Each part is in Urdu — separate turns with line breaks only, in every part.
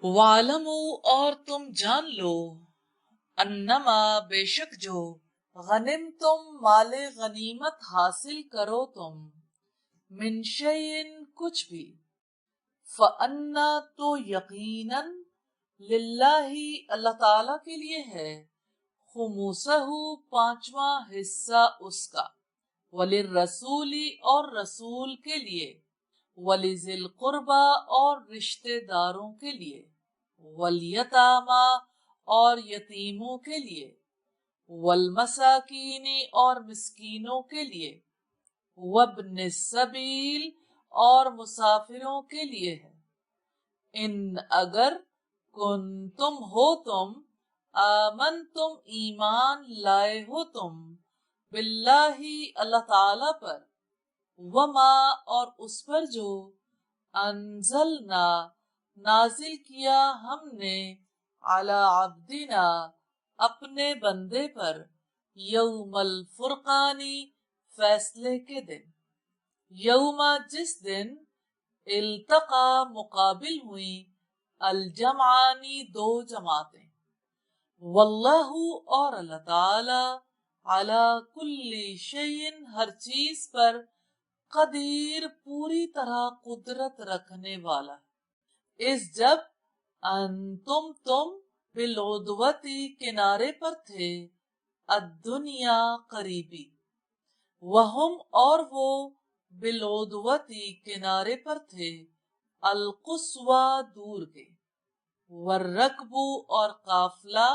وَاعْلَمُوا اور تم جان لو انما بے شک جو غنم تم مال غنیمت حاصل کرو تم من شیئن کچھ بھی فَأَنَّا تو یقیناً للہ اللہ تعالی کے لیے ہے خمسہ پانچواں حصہ اس کا وللرسول اور رسول کے لیے ولذی القربى اور رشتہ داروں کے لیے والیتامی اور یتیموں کے لیے والمساکین اور مسکینوں کے لیے وابن السبیل اور مسافروں کے لیے ہے ان اگر کنتم ہو تم آمنتم ایمان لائے ہو تم باللہ اللہ تعالی پر وما اور اس پر جو انزلنا نازل کیا ہم نے علی عبدنا اپنے بندے پر یوم الفرقانی فیصلے کے دن یوم جس دن التقا مقابل ہوئی الجمعانی دو جماعتیں واللہ اور اللہ تعالی علی کل شیء ہر چیز پر قدیر پوری طرح قدرت رکھنے والا ہے اس جب انتم تم بالعدوتی کنارے پر تھے الدنیا قریبی وہم اور وہ بالعدوتی کنارے پر تھے القصوی دور کے والرکب اور قافلہ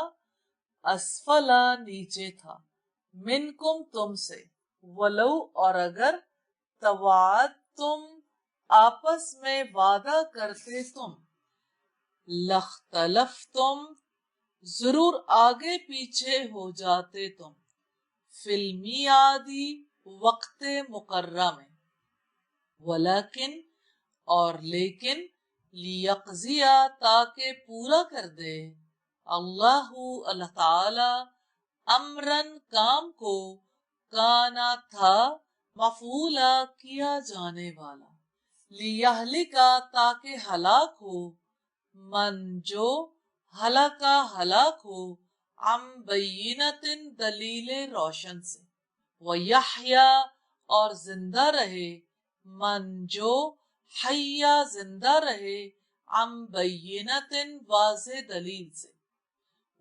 اسفلا نیچے تھا منکم تم سے ولو اور اگر تواعدتم آپس میں وعدہ کرتے تم لاختلفتم ضرور آگے پیچھے ہو جاتے تم فی المیعادی وقت مقررہ میں ولیکن اور لیکن لیقضیا تاکہ پورا کر دے اللہ تعالی امرن کام کو کانا تھا مفعولا کیا جانے والا لیہلکا تاکہ ہلاک ہو من جو ہلاکا ہلاک ہو عن بینۃ دلیل روشن سے ویحیا اور زندہ رہے من جو حیا زندہ رہے عن بینۃ واضح دلیل سے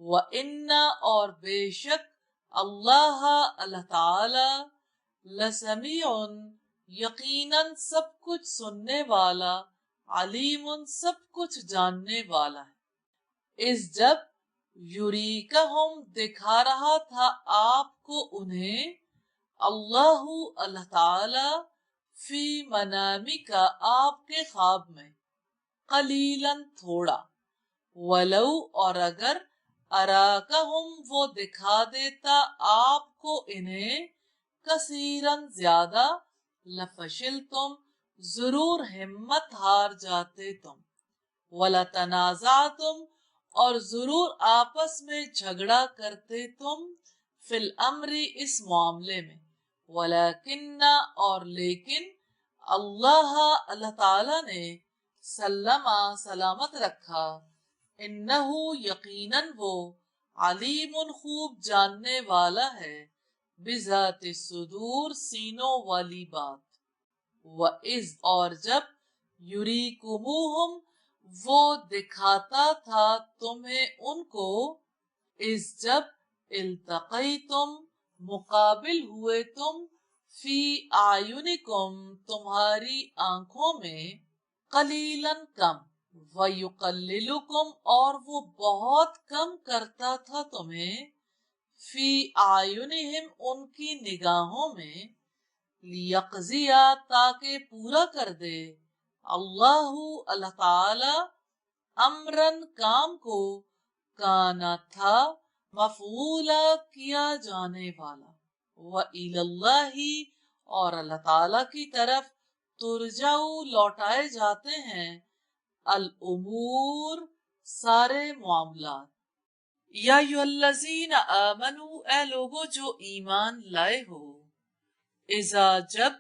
وَإِنَّ اور بے شک اللہ تعالی لسمیع یقیناً سب کچھ سننے والا علیم سب کچھ جاننے والا ہے اس جب یریکہم دکھا رہا تھا آپ کو انہیں اللہ تعالی فی منامکا آپ کے خواب میں قلیلاً تھوڑا ولو اور اگر اراکہم وہ دکھا دیتا آپ کو انہیں کثیراً زیادہ لفشلتم ضرور ہمت ہار جاتے تم ولتنازعتم اور ضرور آپس میں جھگڑا کرتے تم فی الامر اس معاملے میں ولیکن اور لیکن اللہ تعالی نے سلامت رکھا انہو یقیناً وہ علیم خوب جاننے والا ہے بذات الصدور سینوں والی بات وَإِذْ اور جب یریکموہم وہ دکھاتا تھا تمہیں ان کو اس جب التقیتم مقابل ہوئے تم فی اعینکم تمہاری آنکھوں میں قلیلاً کم وَيُقَلِّلُكُمْ اور وہ بہت کم کرتا تھا تمہیں فی اعینہم ان کی نگاہوں میں لیقضیا تاکہ پورا کر دے اللہ تعالی امرن کام کو کانا تھا مفعولا کیا جانے والا وَإِلَى اللَّهِ اور اللہ تعالی کی طرف ترجعو لوٹائے جاتے ہیں الامور سارے معاملات یا ایھا الذین آمنوا اے لوگو جو ایمان لائے ہو اذا جب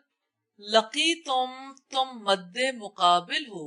لقیتم تم مد مقابل ہو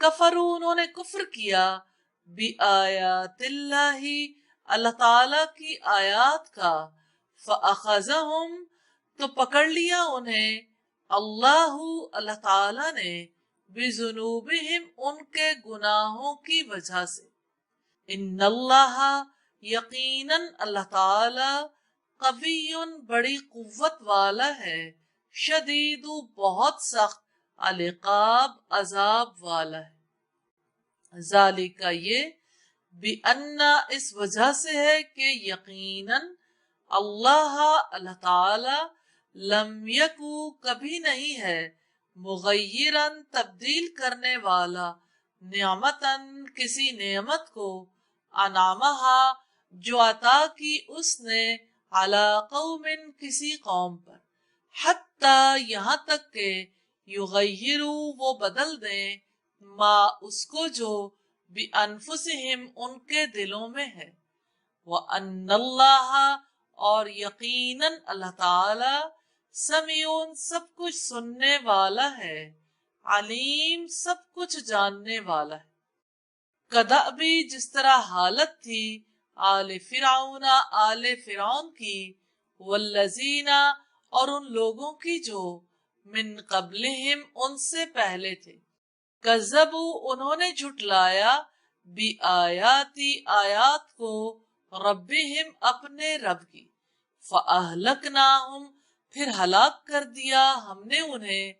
کفرو انہوں نے کفر کیا بی آیات اللہ اللہ تعالی کی آیات کا فأخذہم تو پکڑ لیا انہیں اللہ تعالی نے بذنوبہم ان کے گناہوں کی وجہ سے ان اللہ یقیناً اللہ تعالی قوی بڑی قوت والا ہے شدید بہت سخت العقاب عذاب والا ہے ذالک یہ بِأَنَّ اس وجہ سے ہے کہ یقیناً اللہ تعالی لم یکو کبھی نہیں ہے مغیرن تبدیل کرنے والا نعمتن کسی نعمت کو انعامہا جو عطا کی اس نے علی قوم کسی قوم پر حتی یہاں تک کہ یغیرو وہ بدل دیں ما اس کو جو بِأَنفُسِهِمْ ان کے دلوں میں ہے وَأَنَّ اللَّهَ اور یقیناً اللہ تعالی سمیعٌ سب کچھ سننے والا ہے علیم سب کچھ جاننے والا ہے کدأبی جس طرح حالت تھی آل فرعون کی والذین اور ان لوگوں کی جو من قبلہم ان سے پہلے تھے کذبوا انہوں نے جھٹلایا بی آیاتی آیات کو ربہم اپنے رب کی فأہلکناہم پھر ہلاک کر دیا ہم نے انہیں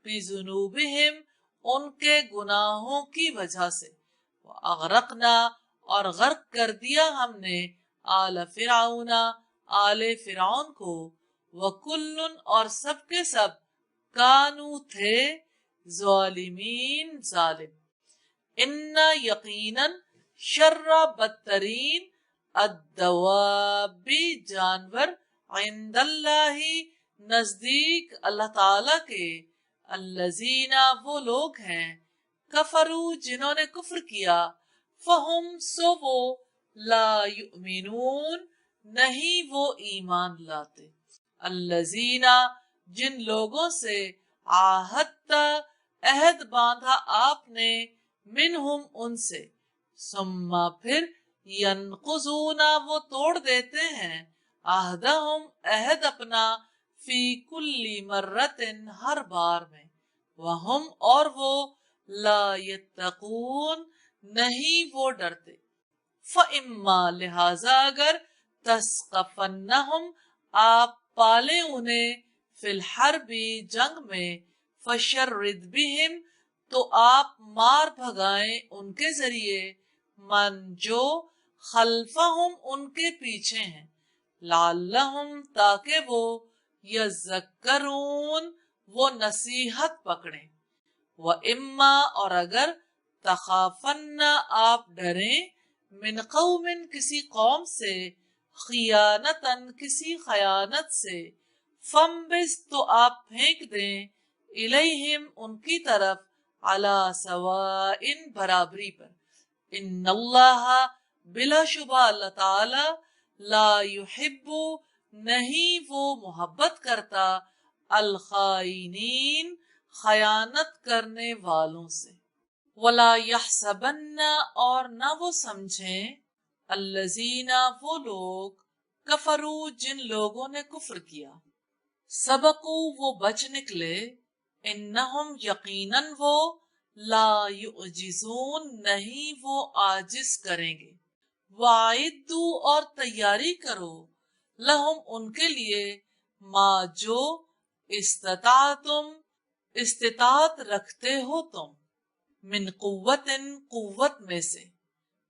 بذنوبہم ان کے گناہوں کی وجہ سے وأغرقنا اور غرق کر دیا ہم نے آل فرعون کو وکل اور سب کے سب کانو تھے ظالمین ظالم ان یقیناً شر بدترین الدواب جانور عند اللہ نزدیک اللہ تعالی کے الذین وہ لوگ ہیں کفرو جنہوں نے کفر کیا فہم سو وہ لا یؤمنون نہیں وہ ایمان لاتے الذین جن لوگوں سے عاہدت عہد باندھا آپ نے منہم ان سے ثم پھر ینقضون وہ توڑ دیتے ہیں عہدہم عہد اپنا فی کل مرت ہر بار میں وہم اور وہ لا یتقون نہیں وہ ڈرتے فاما لہذا اگر تثقفنہم آپ پالے انہیں فی الحرب جنگ میں فشرد بہم تو آپ مار بھگائیں ان کے ذریعے من جو خلفہم ان کے پیچھے ہیں لعلہم تاکہ وہ یذکرون وہ نصیحت پکڑیں وَإِمَّا اور اگر تخافن آپ ڈریں من قوم کسی قوم سے خیانتن کسی خیانت سے فَانبِذْ تو آپ پھینک دیں الیہم ان کی طرف علی سواء برابری پر ان اللہ بلا شبہ اللہ تعالی لا یحب نہیں وہ محبت کرتا الخائنین خیانت کرنے والوں سے ولا یحسبن اور نہ وہ سمجھیں الذین وہ لوگ کفرو جن لوگوں نے کفر کیا سبقو وہ بچ نکلے انہم یقیناً وہ لا یعجزون نہیں وہ عاجز کریں گے وَأَعِدُّوا اور تیاری کرو لہم ان کے لیے ما جو استطاعت رکھتے ہو تم من قوت قوت میں سے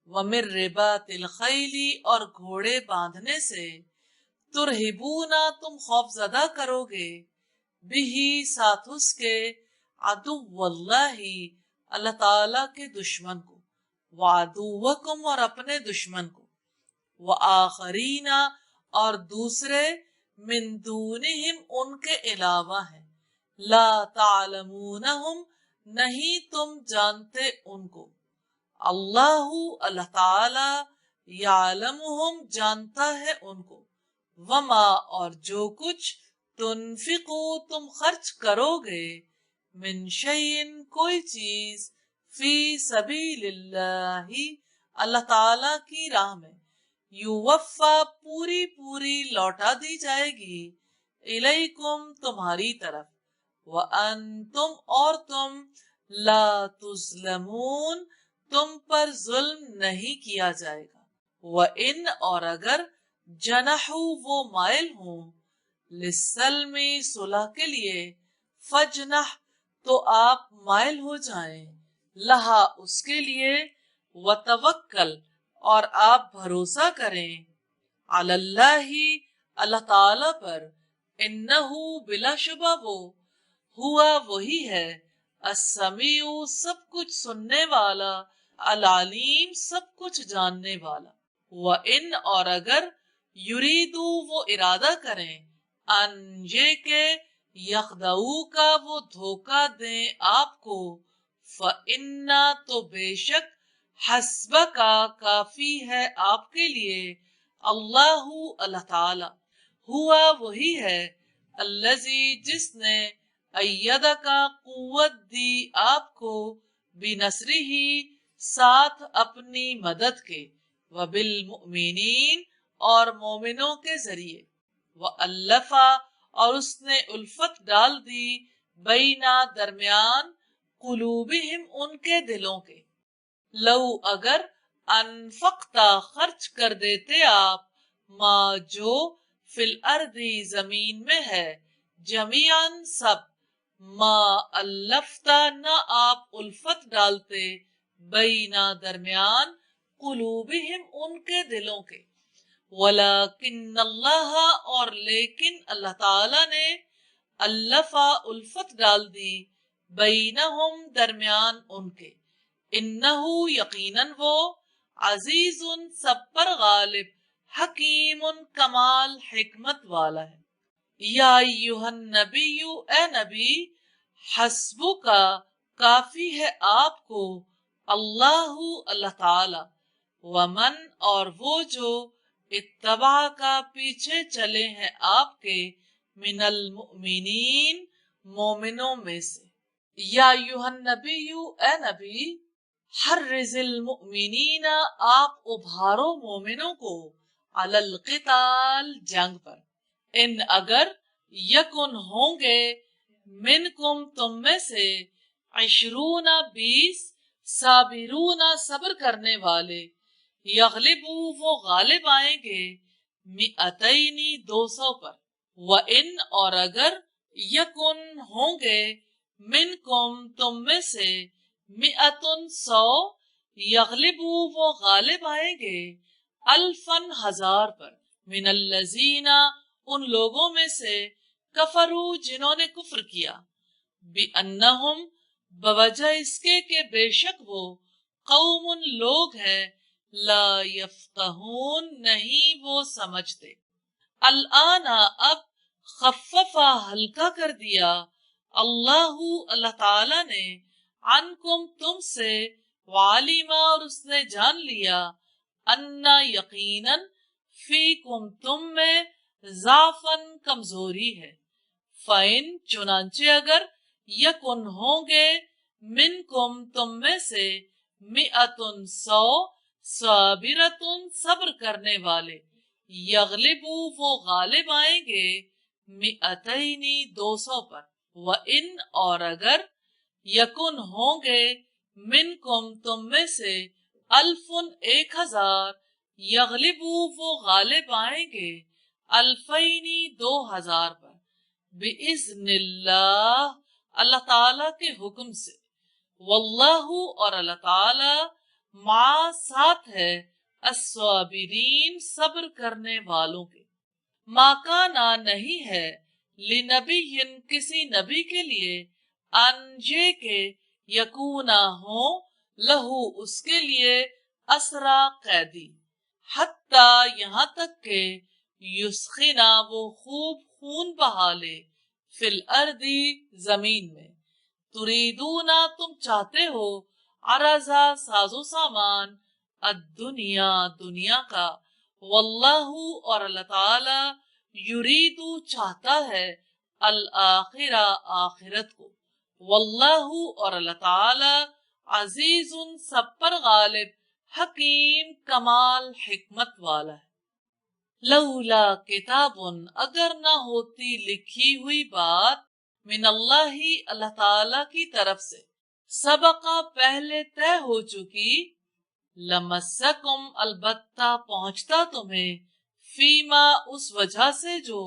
ومن رباط الخیل اور گھوڑے باندھنے سے ترہبونا تم خوف زدہ کرو گے بھی ساتھ اس کے عدو اللہ اللہ تعالی کے دشمن کو وعدوکم اور اپنے دشمن کو وآخرین اور دوسرے من دونہم ان کے علاوہ ہیں لا تعلمونہم نہیں تم جانتے ان کو اللہ تعالی یعلمہم جانتا ہے ان کو وما اور جو کچھ تنفقو تم خرچ کرو گے من شیئن کوئی چیز فی سبیل اللہ اللہ تعالی کی راہ میں یوفا پوری پوری لوٹا دی جائے گی الیکم تمہاری طرف وانتم اور تم لا تظلمون تم پر ظلم نہیں کیا جائے گا وَإِنْ اور اگر جنحوا وہ مائل ہوں للسلم صلح کے لیے فجنح تو آپ مائل ہو جائیں لہا اس کے لیے وتوکل اور آپ بھروسہ کریں علی اللہ اللہ تعالی پر انہو بلا شبہ وہ ہوا وہی ہے السمیع سب کچھ سننے والا العلیم سب کچھ جاننے والا وَإِنْ اور اگر یریدو وہ ارادہ کریں ان یہ کہ یخدعو کا وہ دھوکہ دیں آپ کو فَإِنَّا تو بے شک حسبہ کا کافی ہے آپ کے لیے اللہ اللہ تعالی ہوا وہی ہے الذی جس نے ایدہ کا قوت دی آپ کو بنصرہ ساتھ اپنی مدد کے وبالمؤمنین اور مومنوں کے ذریعے وَأَلَّفَ اور اس نے الفت ڈال دی بینا درمیان قلوبہم ان کے دلوں کے لو اگر انفقتا خرچ کر دیتے آپ ما جو فی الارض زمین میں ہے جمیعاً سب ما الفتا نہ آپ الفت ڈالتے بینا درمیان قلوبہم ان کے دلوں کے ولیکن اللہ اور لیکن اللہ تعالی نے الفا الفت ڈال دی بینہم درمیان ان کے انہو یقیناً وہ عزیز سب پر غالب حکیم کمال حکمت والا ہے یا ایہا النبی اے نبی حسبو کا کافی ہے آپ کو اللہ اللہ تعالی ومن اور وہ جو اتبع کا پیچھے چلے ہیں آپ کے من المؤمنین مومنوں میں سے یا ایہا النبی اے نبی حرز المؤمنین آپ ابھارو مومنوں کو علی القتال جنگ پر ان اگر یکن ہوں گے منکم تم میں سے 20 صابرون صبر کرنے والے یغلبو وہ غالب آئیں گے 200 پر وَإِنْ اور اگر یکن ہوں گے منکم تم میں سے 100 یغلبو وہ غالب آئیں گے 1000 پر من الذین ان لوگوں میں سے کفرو جنہوں نے کفر کیا بِأَنَّهُمْ بوجہ اس کے کہ بے شک وہ قوم لوگ ہیں لا یفقہون نہیں وہ سمجھتے الآن اب خففا ہلکا کر دیا اللہ اللہ تعالی نے عنکم تم سے وعلم اور اس نے جان لیا انا یقیناً فیکم تم میں ضعفاً کمزوری ہے فَإِن چنانچہ اگر یکن ہوں گے منکم تم میں سے 100 صابرتن صبر کرنے والے یغلبو وہ غالب آئیں گے 200 پر وَإِنْ اور اگر یکن ہوں گے منکم تم میں سے 1000 یغلبو وہ غالب آئیں گے 2000 پر بِإِذْنِ اللہ اللہ تعالی کے حکم سے واللہ اور اللہ تعالی مع ساتھ ہے الصابرین صبر کرنے والوں کے ما کانا نہیں ہے لنبی کسی نبی کے لیے ان یہ کہ یکونا ہو لہو اس کے لیے اسرا قیدی حتی یہاں تک کہ یسخنا وہ خوب خون بہا لے فی الارض زمین میں تریدونا تم چاہتے ہو عرضا سازو سامان الدنیا دنیا کا واللہ اور اللہ تعالی یریدو چاہتا ہے الآخرہ آخرت کو واللہ اور اللہ تعالی عزیز سب پر غالب، حکیم کمال حکمت والا ہے۔ لولا کتاب، اگر نہ ہوتی لکھی ہوئی بات، من اللہ اللہ تعالی کی طرف سے، سبقہ پہلے طے ہو چکی، لمسکم البتہ پہنچتا تمہیں، فیما اس وجہ سے جو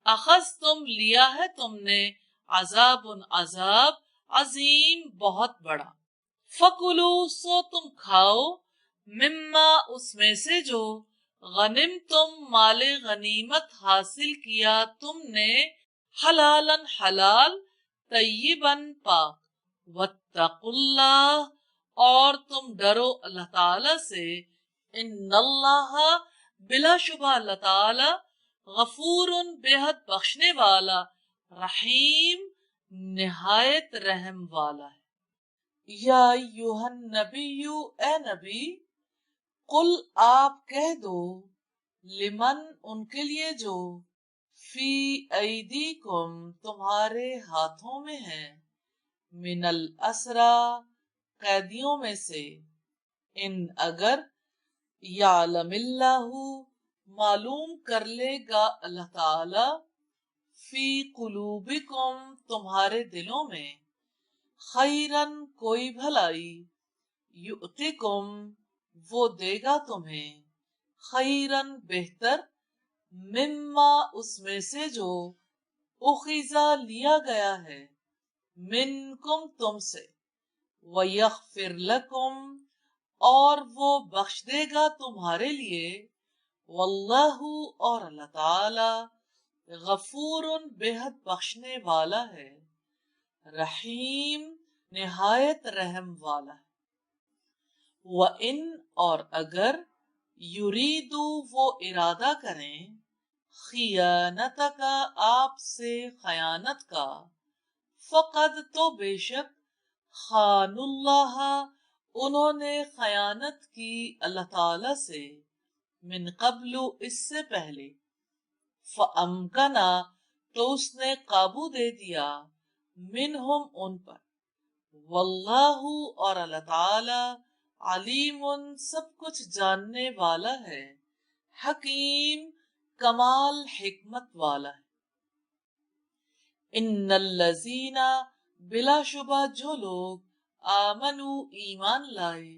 اخذتم لیا ہے تم نے، عذاب عذاب، عظیم بہت بڑا۔ فکلو سو تم کھاؤ، مما اس میں سے جو غنم تم مال غنیمت حاصل کیا تم نے، حلالن حلال، طیبن پاک، واتقوا اللہ اور تم ڈرو اللہ تعالی سے، ان اللہ بلا شبہ اللہ تعالی، غفور بے حد بخشنے والا، رحیم نہایت رحم والا ہے۔ یا ایھا النبی، اے نبی، قل آپ کہہ دو، لمن ان کے لیے جو، فی ایدیکم تمہارے ہاتھوں میں ہیں، من الاسری قیدیوں میں سے، ان اگر، یعلم اللہ معلوم کر لے گا اللہ تعالی، فی قلوبکم تمہارے دلوں میں، خیرن کوئی بھلائی، یؤتکم وہ دے گا تمہیں، خیرن بہتر، مما اس میں سے جو اخذا لیا گیا ہے، منکم تم سے، ویغفر لکم اور وہ بخش دے گا تمہارے لیے، واللہ اور اللہ تعالی، غفور بے حد بخشنے والا ہے، رحیم نہایت رحم والا ہے۔ وَإِنْ اور اگر، یریدو وہ ارادہ کریں، خیانتک آپ سے خیانت کا، فقد تو بے شک، خان اللہ انہوں نے خیانت کی اللہ تعالی سے، من قبل اس سے پہلے، فَأَمْكَنَ تو اس نے قابو دے دیا، منہم ان پر، واللہ اور اللہ تعالی، علیم سب کچھ جاننے والا ہے، حکیم کمال حکمت والا ہے۔ ان الذین بلا شبہ جو لوگ، آمنو ایمان لائے،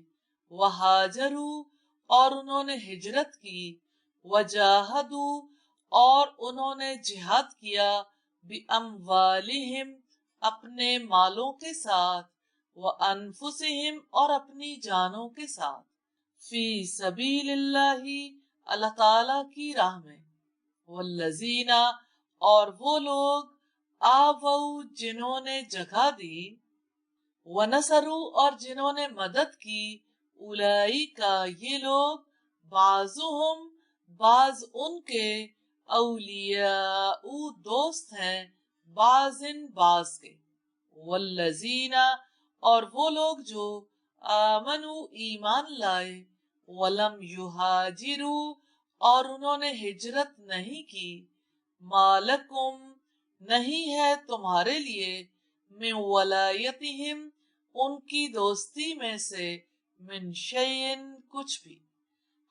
وہاجروا اور انہوں نے ہجرت کی، وجاہدوا اور انہوں نے جہاد کیا، باموالہم اپنے مالوں کے ساتھ، وانفسہم اور اپنی جانوں کے ساتھ، فی سبیل اللہ اللہ تعالی کی راہ میں، والذین اور وہ لوگ، آووا جنہوں نے جگہ دی، ونصروا اور جنہوں نے مدد کی، اولئک یہ لوگ، بعضهم بعض ان کے، اولیاء دوست ہیں، بعضن بعض کے، والذین اور وہ لوگ جو، آمنوا ایمان لائے، ولم یہاجروا اور انہوں نے ہجرت نہیں کی، مالکم نہیں ہے تمہارے لیے، من ولایتہم ان کی دوستی میں سے، من شیئن کچھ بھی،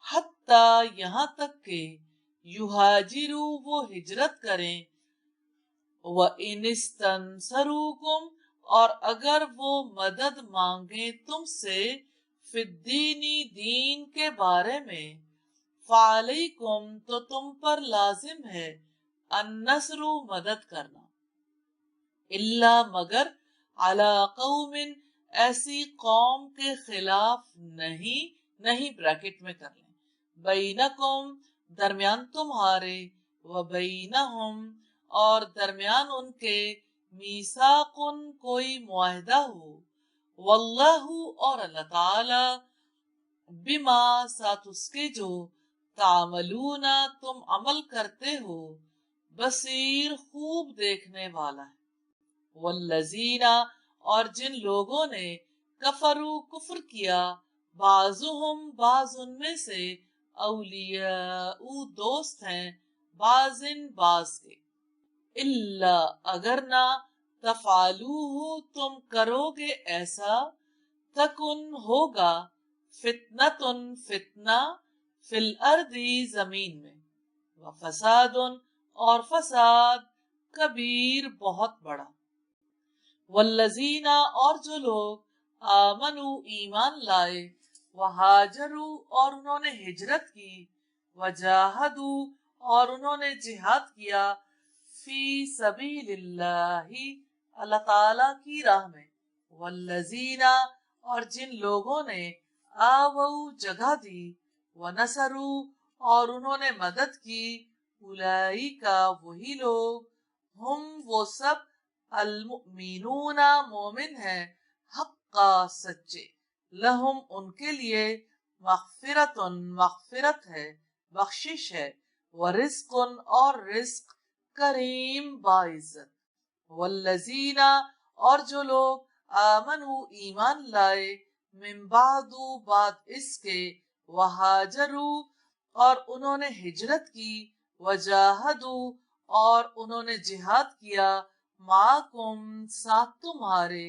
حتی یہاں تک کہ، یہاجروا وہ ہجرت کریں، وَإِنِ اسْتَنْصَرُوكُمْ اور اگر وہ مدد مانگیں تم سے، فی الدین دین کے بارے میں، فَعَلَيْكُمْ تو تم پر لازم ہے، النصر مدد کرنا، الا مگر، علی قوم ایسی قوم کے خلاف نہیں بریکٹ میں کر لیں، بینکم درمیان تمہارے، وبینہم اور درمیان ان کے، میثاق کوئی معاہدہ ہو، واللہ اور اللہ تعالی، بما ساتھ اس کے جو، تعملون تم عمل کرتے ہو، بصیر خوب دیکھنے والا ہے۔ والذین اور جن لوگوں نے، کفروا کفر کیا، بعضهم بعض ان میں سے، اولیاء دوست ہیں، بعضن بعض کے، الا اگر نہ، تفعلوہ تم کرو گے ایسا، تکن ہوگا فتنتن فتنہ فی الارض زمین میں وفساد اور فساد کبیر بہت بڑا والذین اور جو لوگ آمنوا ایمان لائے وہاجروا اور انہوں نے ہجرت کی وجاہدوا اور انہوں نے جہاد کیا فی سبیل اللہ اللہ تعالی کی راہ میں والذین اور جن لوگوں نے آووا جگہ دی ونصروا اور انہوں نے مدد کی اولئک وہی لوگ ہم وہ سب المؤمنون مومن ہیں حقا سچے لہم ان کے لیے مغفرت مغفرت ہے بخشش ہے ورزق اور رزق کریم باعزت والذین اور جو لوگ آمنوا ایمان لائے من بعد اس کے وہاجروا اور انہوں نے ہجرت کی وجاہدوا اور انہوں نے جہاد کیا معکم ساتھ تمہارے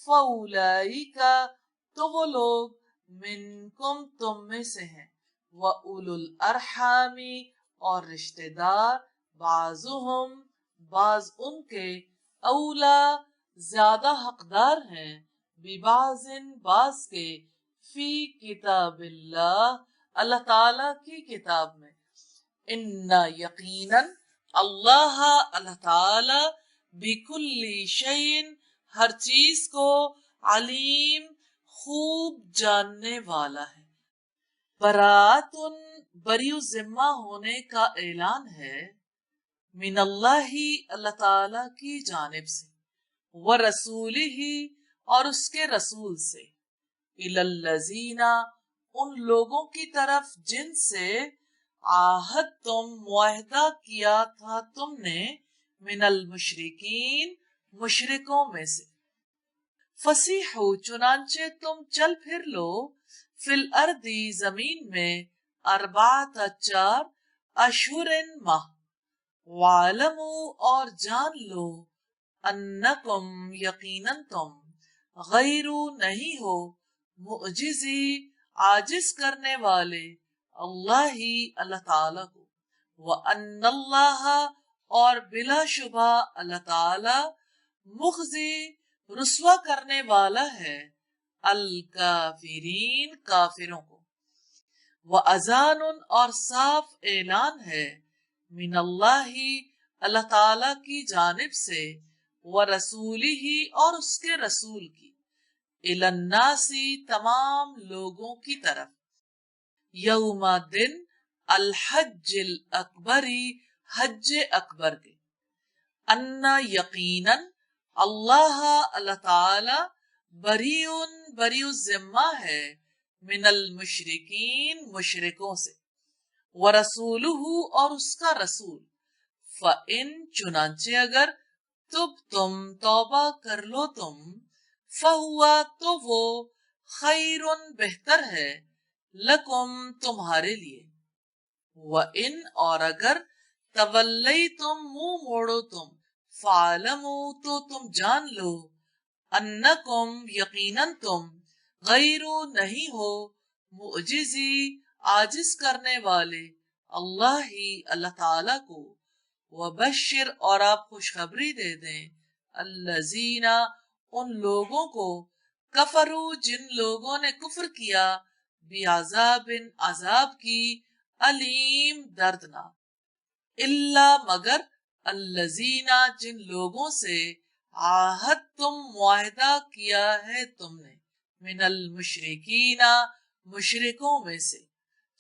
فاولئک تو وہ لوگ منکم تم میں سے ہیں وَأُولُو الْأَرْحَامِ اور رشتہ دار بعضهم بعض ان کے اولا زیادہ حقدار ہیں ببعض بعض کے فی کتاب اللہ اللہ تعالی کی کتاب میں ان یقیناً اللہ اللہ تعالی بکل شیء ہر چیز کو علیم خوب جاننے والا ہے براۃ بری ذمہ ہونے کا اعلان ہے من اللہ اللہ تعالی کی جانب سے ورسولہ اور اس کے رسول سے الی الذین ان لوگوں کی طرف جن سے عاہد تم معاہدہ کیا تھا تم نے من المشرکین مشرکوں میں سے فسیحوا چنانچہ تم چل پھر لو فی الارض زمین میں اربعۃ 4 اشہر ماہ وعلموا اور جان لو انکم یقیناً تم غیر نہیں ہو معجزی عاجز کرنے والے اللہ ہی اللہ تعالی کو وان اللہ اور بلا شبہ اللہ تعالی مخزی رسوا کرنے والا ہے الکافرین کافروں کو وَأَذَانٌ اور صاف اعلان ہے من اللہ اللہ تعالی کی جانب سے ورسولہ اور اس کے رسول کی الی الناس تمام لوگوں کی طرف یوم دن الحج الاکبر حج اکبر کے ان یقیناً اللہ اللہ تعالی بری الذمہ ہے من المشرکین مشرکوں سے ورسولہ اور اس کا رسول فَإِن چنانچہ اگر تم توبہ کر لو تم فَهُوَ تو وہ خیر بہتر ہے لکم تمہارے لیے وَإِن اور اگر تولیتم منہ موڑو تم فَعَلَمُوا تو تم جان لو انکم یقیناً تم غیر نہیں ہو معجزی عاجز کرنے والے اللہ ہی اللہ تعالی کو وبشر اور آپ خوشخبری دے دیں الذین ان لوگوں کو کفروا جن لوگوں نے کفر کیا بعذاب عذاب کی علیم دردناک الا مگر الذین جن لوگوں سے عاہد تم معاہدہ کیا ہے تم نے من المشرکین مشرکوں میں سے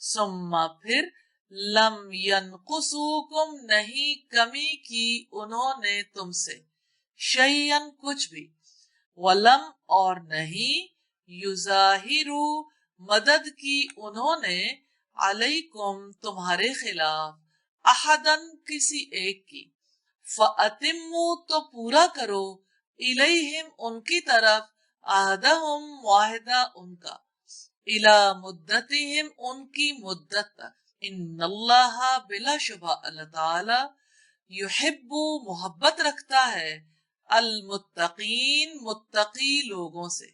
ثم پھر لم ینقصوکم نہیں کمی کی انہوں نے تم سے شیئن کچھ بھی ولم اور نہیں یظاہروا مدد کی انہوں نے علیکم تمہارے خلاف احدن کسی ایک کی فَأَتِمُّوا تو پورا کرو الیہم ان کی طرف عہدہم معاہدہ ان کا الی مدتہم ان کی مدت تک ان اللہ بلا شبہ اللہ تعالی یحب محبت رکھتا ہے المتقین متقی لوگوں سے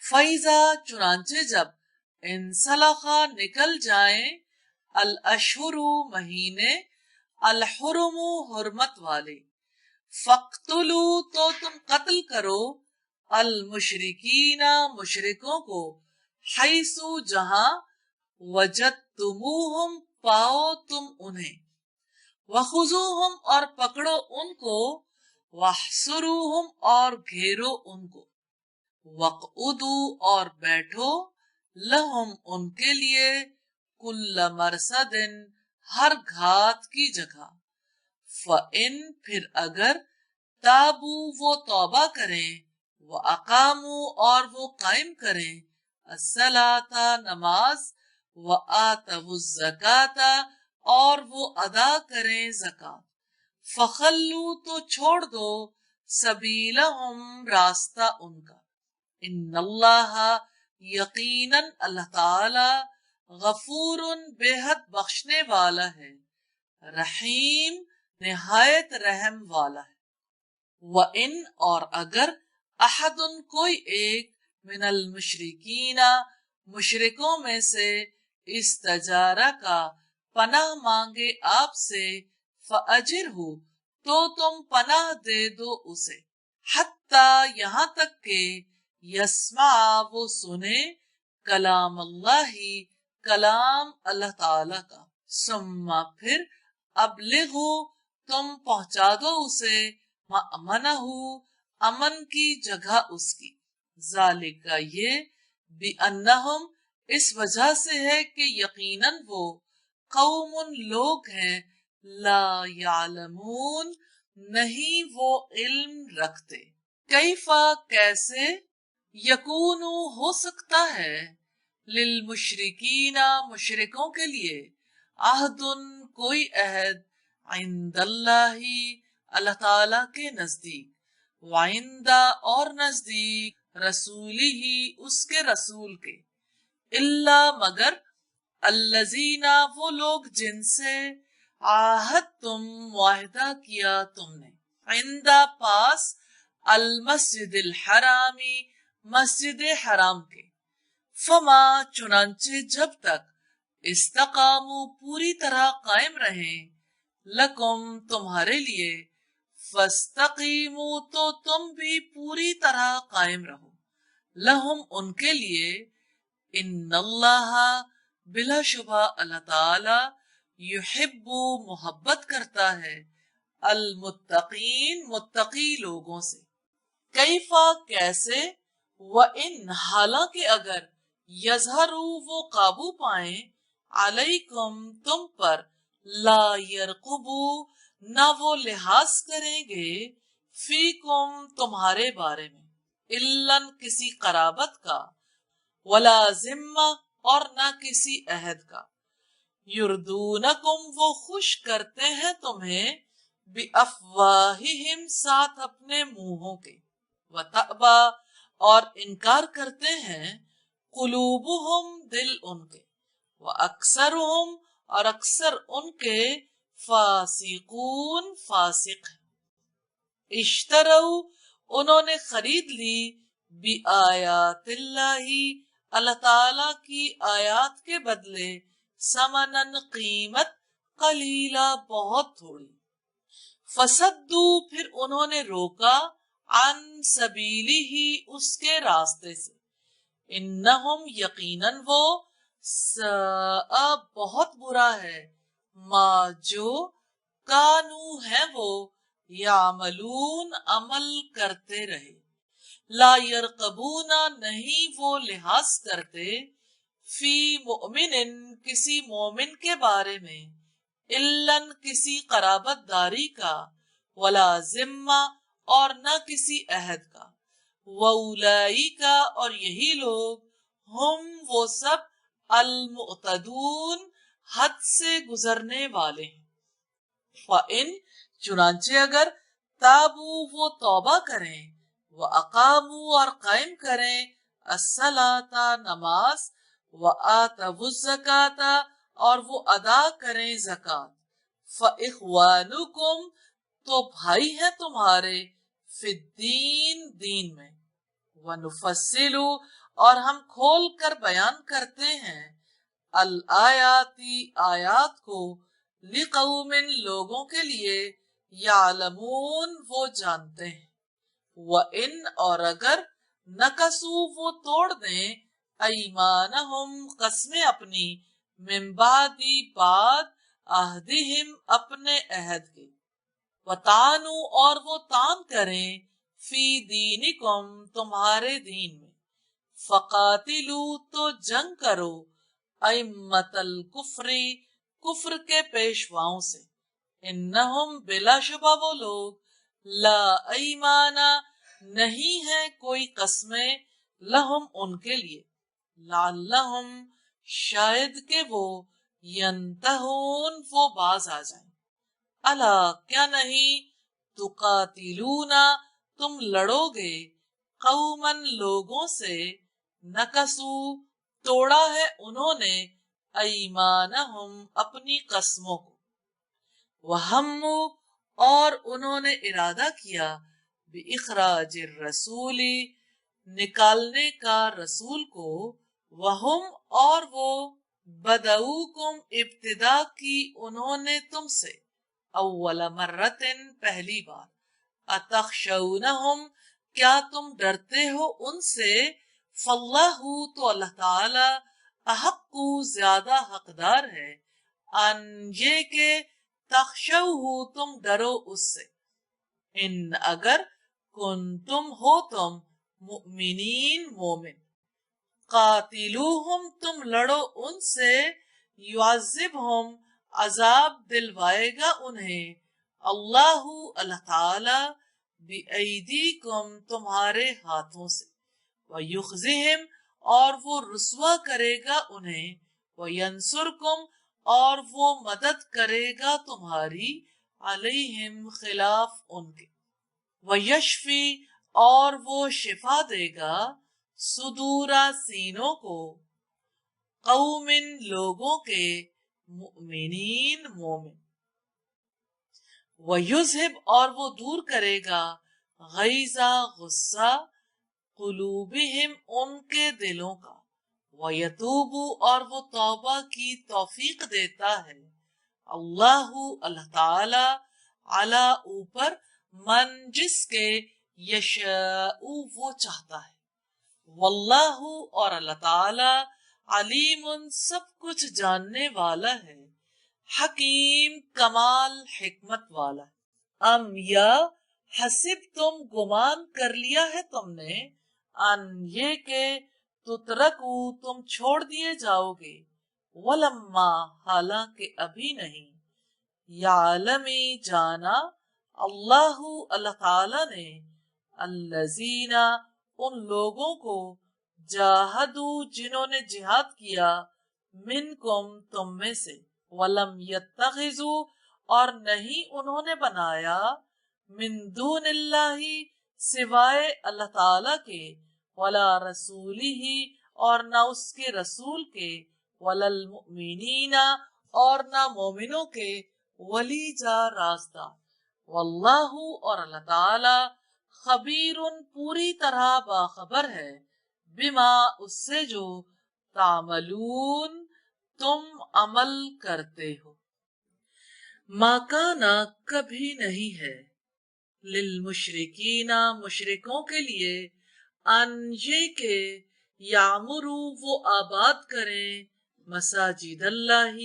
فیضا چنانچہ جب انسلخا نکل جائیں الاشہر مہینے الحرم حرمت والے فقتلو تو تم قتل کرو المشرکین مشرکوں کو حیثو جہاں وجدتموہم پاؤ تم انہیں وخذوہم اور پکڑو ان کو واحصروہم اور گھیرو ان کو وقعدو اور بیٹھو لہم ان کے لیے کل مرصد ہر گھات کی جگہ فَإِن پھر اگر تابو وہ توبہ کریں وَأَقَامُوا اور وہ قائم کریں الصَّلَاةَ نماز وَآتَوُا الزَّكَاةَ اور وہ ادا کریں زکات فَخَلُّوا تو چھوڑ دو سبیلہم راستہ ان کا ان اللہ یقیناً اللہ تعالی غفور بے حد بخشنے والا ہے رحیم نہایت رحم والا ہے وَإِنْ اور اگر احد کوئی ایک من المشرکین مشرکوں میں سے استجارہ کا پناہ مانگے آپ سے فَأَجِرْهُ تو تم پناہ دے دو اسے حتی یہاں تک کہ یسمع وہ سنے کلام اللہ کلام اللہ تعالی کا ثم پھر ابلغو تم پہنچا دو اسے مأمنہ امن کی جگہ اس کی ذالک یہ بِأَنَّهُمْ اس وجہ سے ہے کہ یقیناً وہ قوم لوگ ہیں لا یعلمون نہیں وہ علم رکھتے کیفا کیسے یکون ہو سکتا ہے للمشرکین مشرکوں کے لیے عہد کوئی عہد عند اللہ اللہ تعالی کے نزدیک وعند اور نزدیک رسولی ہی اس کے رسول کے الا مگر الذین وہ لوگ جن سے عاہدتم معاہدہ کیا تم نے عند پاس المسجد الحرامی مسجد حرام کے فما چنانچہ جب تک استقاموا پوری طرح قائم رہیں لکم تمہارے لیے فاستقیموا تو تم بھی پوری طرح قائم رہو لہم ان کے لیے ان اللہ بلا شبہ اللہ تعالی یحب محبت کرتا ہے المتقین متقی لوگوں سے کیفا کیسے وَإِنْ حالانکہ اگر یظہروا وہ قابو پائیں علیکم تم پر لا یرقبوا نہ وہ لحاظ کریں گے فیکم تمہارے بارے میں الاً کسی قرابت کا ولا ذمہ اور نہ کسی عہد کا یردونکم وہ خوش کرتے ہیں تمہیں بِأَفْوَاهِهِمْ ساتھ اپنے منہوں کے وَتَأْبَى اور انکار کرتے ہیں قلوبہم دل ان کے وَأَكْثَرُهُمْ اور اکثر ان کے فاسقون فاسق ہیں اشتروا انہوں نے خرید لی بِآیات اللہ اللہ تعالی کی آیات کے بدلے ثمناً قیمت قلیلا بہت تھوڑی فصدو پھر انہوں نے روکا عن سبیلی ہی اس کے راستے سے انہم یقیناً وہ ساء بہت برا ہے ما جو کانو ہے وہ یعملون عمل کرتے رہے لا یرقبون نہیں وہ لحاظ کرتے فی مؤمن کسی مومن کے بارے میں الاً کسی قرابت داری کا ولا ذمہ اور نہ کسی عہد کا وَأُولَئِکَ اور یہی لوگ ہم وہ سب المعتدون حد سے گزرنے والے ہیں فَإِن چنانچہ اگر تابو وہ توبہ کریں وَأَقَامُوا اور قائم کریں الصَّلَاةَ نماز وَآتَوُا الزَّكَاةَ اور وہ ادا کریں زکات فَإِخْوَانُكُمْ تو بھائی ہیں تمہارے فی الدین دین میں وَنُفَصِّلُ اور ہم کھول کر بیان کرتے ہیں الآیاتی آیات کو لقوم لوگوں کے لیے یعلمون وہ جانتے ہیں وَإِنْ اور اگر نکسو وہ توڑ دیں ایمانہم قسمیں اپنی من بعد بعد عہدہم اپنے عہد کے وطعنوا اور وہ طعن کریں فی دینکم تمہارے دین میں فقاتلوا تو جنگ کرو ائمۃ الکفر کفر کے پیشواؤں سے انہم بلا شبہ وہ لوگ لا ایمانا نہیں ہے کوئی قسمیں لہم ان کے لیے لعلہم شاید کہ وہ ینتہون وہ باز آ جائیں الا کیا نہیں تقاتلون تم لڑو گے قومن لوگوں سے نکسو توڑا ہے انہوں نے ایمانہم اپنی قسموں کو وہمو اور انہوں نے ارادہ کیا بِإِخْرَاجِ الرَّسُولِ نکالنے کا رسول کو وہم اور وہ بدعوکم ابتدا کی انہوں نے تم سے اول مرتن پہلی بار اتخشونہم کیا تم ڈرتے ہو ان سے فاللہ تو اللہ تعالی احق زیادہ حقدار ہے ان یہ کہ تخشوہ تم ڈرو اس سے ان اگر کنتم ہو تم مؤمنین مومن قاتلوہم تم لڑو ان سے یعذبہم عذاب دلوائے گا انہیں اللہ اللہ تعالی بِأَيْدِيكُمْ تمہارے ہاتھوں سے وَيُخْزِهِمْ اور وہ رسوا کرے گا انہیں وَيَنْصُرْكُمْ اور وہ مدد کرے گا تمہاری علیہم خلاف ان کے وَيَشْفِي اور وہ شفا دے گا صدورا سینوں کو قوم لوگوں کے مؤمنین مومن وَيُذْهِبْ اور وہ دور کرے گا غیظا غصہ قلوبہم ان کے دلوں کا وَيَتُوبُ اور وہ توبہ کی توفیق دیتا ہے اللہ اللہ تعالی علی اوپر من جس کے یشاء وہ چاہتا ہے واللہ اور اللہ تعالی علیم سب کچھ جاننے والا ہے حکیم کمال حکمت والا ام یا حسب تم گمان کر لیا ہے تم نے ان یہ کہ تترکو تم چھوڑ دیے جاؤ گے ولما حالانکہ ابھی نہیں یعلمی جانا اللہ اللہ تعالی نے الذین ان لوگوں کو جاہدو جنہوں نے جہاد کیا منکم تم میں سے ولم یتخذوا اور نہیں انہوں نے بنایا من دون اللہ سوائے اللہ تعالی کے ولا رسولہ اور نہ اس کے رسول کے ولا المؤمنین اور نہ مومنوں کے ولیجا راستہ واللہ اور اللہ تعالی خبیر پوری طرح باخبر ہے بما اس سے جو تعملون تم عمل کرتے ہو ماکانا کبھی نہیں ہے للمشرکین مشرکوں کے لیے ان یہ کہ یعمرو وہ آباد کریں مساجد اللہ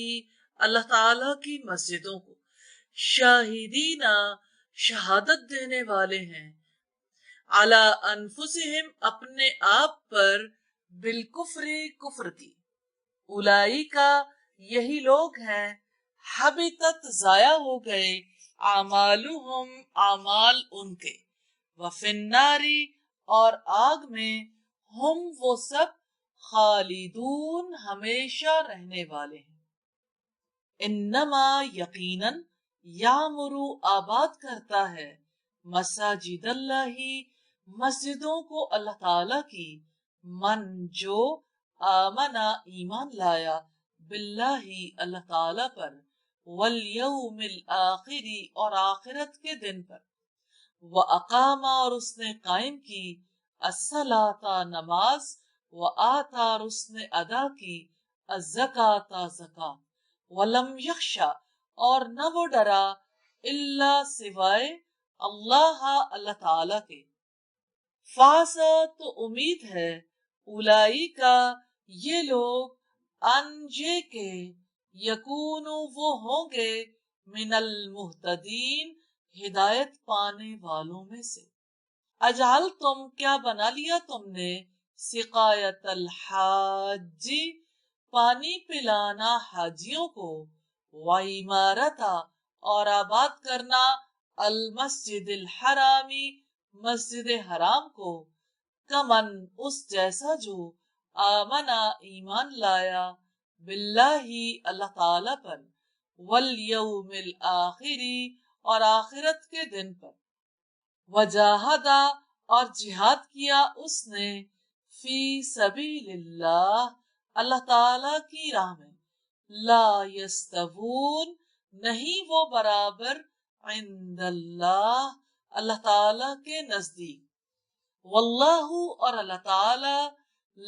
اللہ تعالی کی مسجدوں کو شاہدین شہادت دینے والے ہیں علی انفسہم اپنے آپ پر بالکفر کفر کی اولئک یہی لوگ ہیں حبطت ضائع ہو گئے اعمالہم اعمال ان کے وفی النار اور آگ میں ہم وہ سب خالدون ہمیشہ رہنے والے ہیں انما یقیناً یامرو آباد کرتا ہے مساجد اللہ مسجدوں کو اللہ تعالی کی من جو آمنا ایمان لایا باللہ اللہ تعالی پر والیوم الآخر اور آخرت کے دن پر وَأَقَامَ اور اس نے قائم کی الصَّلَاةَ نماز وآتا اور اس نے ادا کی الزکاۃ زکات ولم یخشا اور نہ وہ ڈرا الا سوائے اللہ اللہ تعالی کے فاسا تو امید ہے اولائی کا یہ لوگ انجے کے یکونو وہ ہوں گے من المہتدین ہدایت پانے والوں میں سے اجعل تم کیا بنا لیا تم نے سقایت الحاج پانی پلانا حاجیوں کو وعمارتا اور آباد کرنا المسجد الحرامی مسجد حرام کو کمن اس جیسا جو آمنا ایمان لایا باللہ اللہ تعالی پر والیوم الآخری اور آخرت کے دن پر وجاہدا اور جہاد کیا اس نے فی سبیل اللہ اللہ تعالی کی راہ میں لا یستوون نہیں وہ برابر عند اللہ اللہ تعالی کے نزدیک واللہ اور اللہ تعالی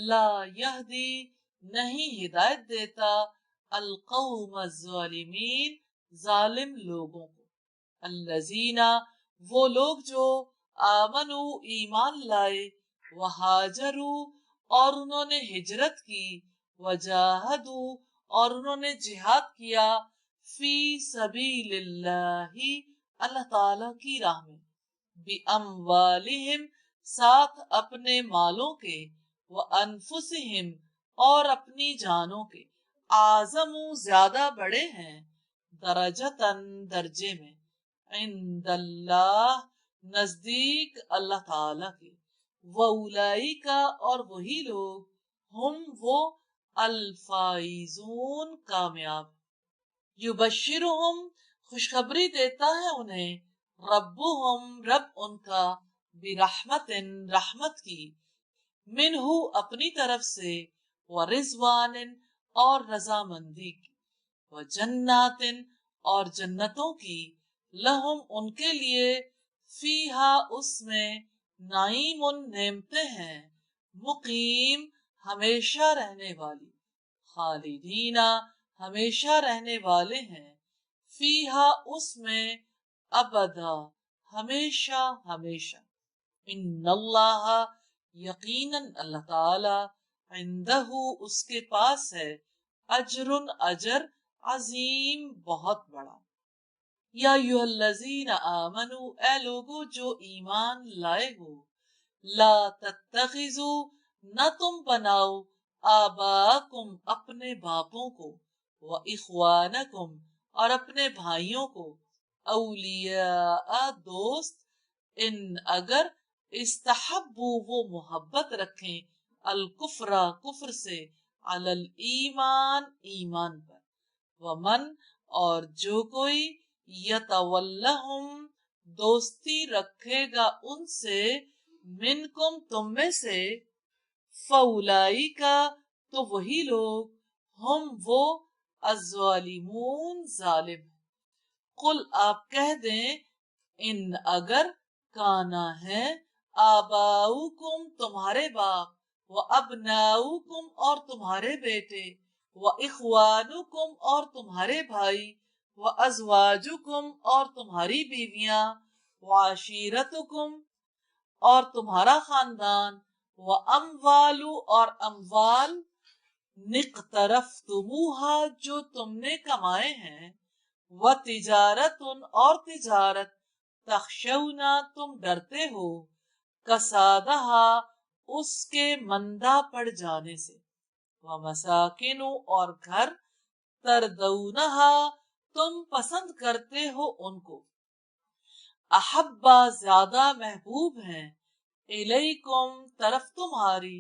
لا یہدی نہیں ہدایت دیتا القوم الظالمین ظالم لوگوں کو الذین وہ لوگ جو آمنو ایمان لائے وہاجروا اور انہوں نے ہجرت کی وجاہدوا اور انہوں نے جہاد کیا فی سبیل اللہ اللہ تعالی کی راہ میں بِأَمْوَالِهِمْ ساتھ اپنے مالوں کے وَأَنفُسِهِمْ اور اپنی جانوں کے اعظم زیادہ بڑے ہیں درجتاً درجے میں عند اللہ نزدیک اللہ تعالی کے وَأُولَئِكَ اور وہی لوگ ہم وہ الفائزون کامیاب یبشرہم خوشخبری دیتا ہے انہیں ربہم رب ان کا برحمت رحمت کی منہ اپنی طرف سے ورضوان اور رضامندی کی وجنات اور جنتوں کی لہم ان کے لیے فیہا اس میں نعیم نعمتیں ہیں مقیم ہمیشہ رہنے والی خالدینہ ہمیشہ رہنے والے ہیں فیہا اس میں ابدا ہمیشہ ہمیشہ ان اللہ یقیناً اللہ تعالی عندہ اس کے پاس ہے اجر اجر عظیم بہت بڑا یا ایھا الذین آمنوا اے لوگو جو ایمان لائے ہو لا تتخذوا نہ تم بناؤ آباءکم اپنے باپوں کو واخوانکم اور اپنے بھائیوں کو اولیاء دوست ان اگر استحبوا وہ محبت رکھیں الکفر کفر سے علی الایمان ایمان پر ومن اور جو کوئی یتولہم دوستی رکھے گا ان سے منکم تم میں سے فاولئک تو وہی لوگ ہم وہ الظالمون ظالم قل آپ کہہ دیں ان اگر کانا ہے آباؤکم تمہارے باپ و ابناؤکم اور تمہارے بیٹے و اخوانکم اور تمہارے بھائی و ازواجکم اور تمہاری بیویاں و عشیرتکم اور تمہارا خاندان و اموال اور اموال نقترفتموہا جو تم نے کمائے ہیں و تجارت اور تجارت تخشونا تم ڈرتے ہو کسادہا اس کے مندہ پڑ جانے سے و مساکن اور گھر تردونہا تم پسند کرتے ہو ان کو احبا زیادہ محبوب ہیں الیکم طرف تمہاری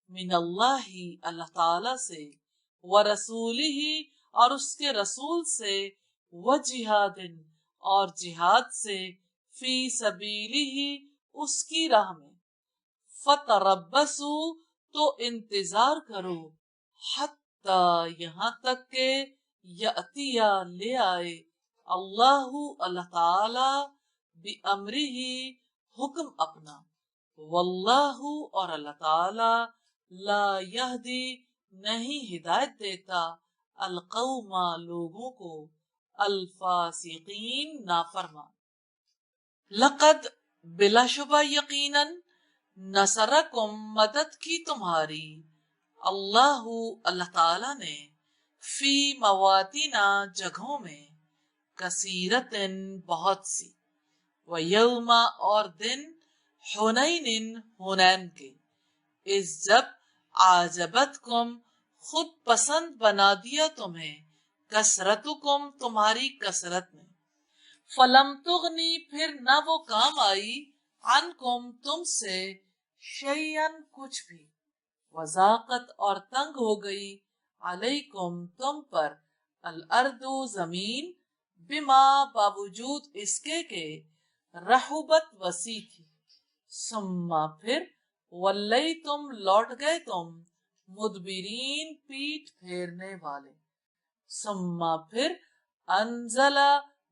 من اللہ اللہ تعالی سے ورسولہ اور اس کے رسول سے وجہاد اور جہاد سے فی سبیلہ اس کی راہ میں فتربصوا تو انتظار کرو حتی یہاں تک کہ یأتیا لے آئے اللہ اللہ تعالی بامرہ حکم اپنا واللہ اور اللہ تعالی لا یہدی نہیں ہدایت دیتا القوم لوگوں کو الفاسقین نافرمان. لقد بلا شبہ یقیناً نصرکم مدد کی تمہاری اللہ اللہ تعالی نے فی مواطن جگہوں میں کثیرتن بہت سی ویوم اور دن حنین حنین کے اس جب عاجبتکم خود پسند بنا دیا تمہیں کثرتکم تمہاری کثرت نے فلم تغنی پھر نہ وہ کام آئی عنکم تم سے شیئن کچھ بھی وضاقت اور تنگ ہو گئی علیکم تم پر الارض زمین بما باوجود اس کے رحبت وسیع تھی ثم پھر ولی تم لوٹ گئے تم مدبرین پیٹ پھیرنے والے ثم پھر انزل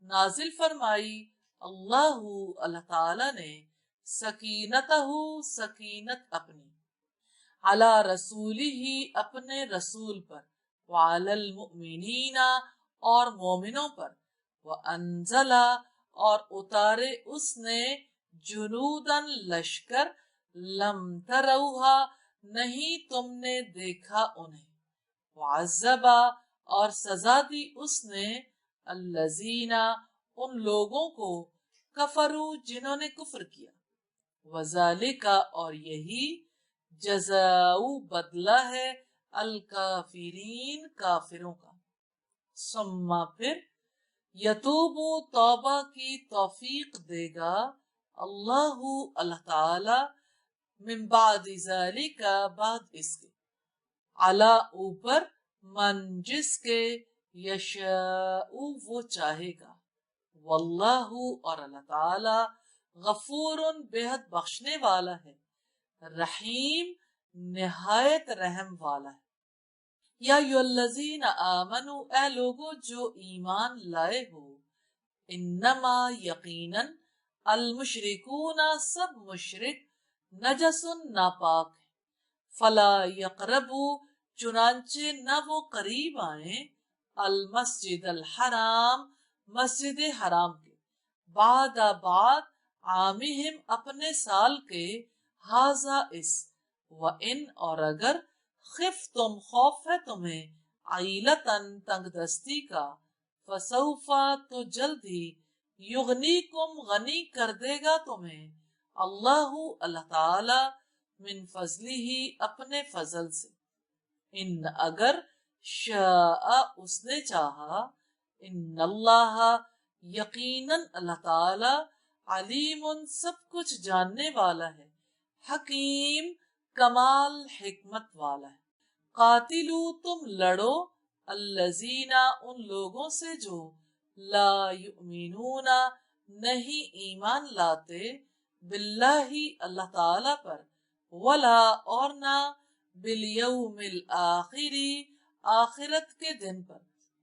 نازل فرمائی اللہ اللہ تعالی نے سکینتہ سکینت اپنی علی رسولی ہی اپنے رسول پر وعلی المؤمنین اور مومنوں پر وانزل اور اتارے اس نے جنودن لشکر لم تروہا نہیں تم نے دیکھا انہیں وعذب اور سزا دی اس نے الذین ان لوگوں کو کفروا جنہوں نے کفر کیا وذالک اور یہی جزاء بدلہ ہے الکافرین کافروں کا ثم پھر یتوب توبہ کی توفیق دے گا اللہ اللہ تعالی من بعد ذالک بعد اس کے علی اوپر من جس کے یشاء وہ چاہے گا واللہ اور اللہ تعالی غفور بےحد بخشنے والا ہے رحیم نہایت رحم والا ہے یا ایھالذین آمنوا اے لوگو جو ایمان لائے ہو انما یقیناً المشرکون سب مشرک نجس ناپاک ہے فلا یقربوا چنانچہ نہ وہ قریب آئیں المسجد الحرام مسجد حرام کے بعد عامہم اپنے سال کے ہاذا اس وَإِنْ اور اگر خفتم خوف ہے تمہیں عیلتن تنگ دستی کا فسوف تو جلد ہی یغنیکم غنی کر دے گا تمہیں اللہ اللہ تعالی من فضلہ ہی اپنے فضل سے ان اگر شاء اس نے چاہا ان اللہ یقیناً اللہ تعالی علیم سب کچھ جاننے والا ہے حکیم کمال حکمت والا ہے قاتلو تم لڑو الذین ان لوگوں سے جو لا یؤمنون نہیں ایمان لاتے باللہ اللہ تعالی پر ولا اور نہ بالیوم الآخری آخرت کے دن پر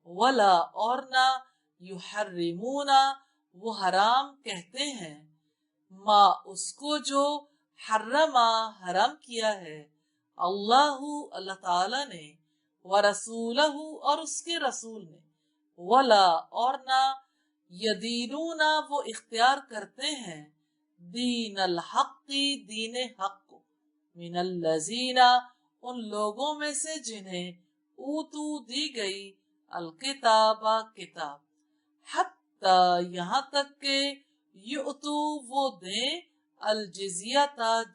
ولا اور نہ یحرمون وہ حرام کہتے ہیں ما اس کو جو حرما حرام کیا ہے اللہ اللہ تعالی نے ورسولہ اور اس کے رسول نے ولا اور نہ یدینون وہ اختیار کرتے ہیں دین الحق دین حق کو من الذین ان لوگوں میں سے جنہیں اوتو دی گئی الکتاب کتاب حتی یہاں تک کہ یؤتو وہ دیں الجزیہ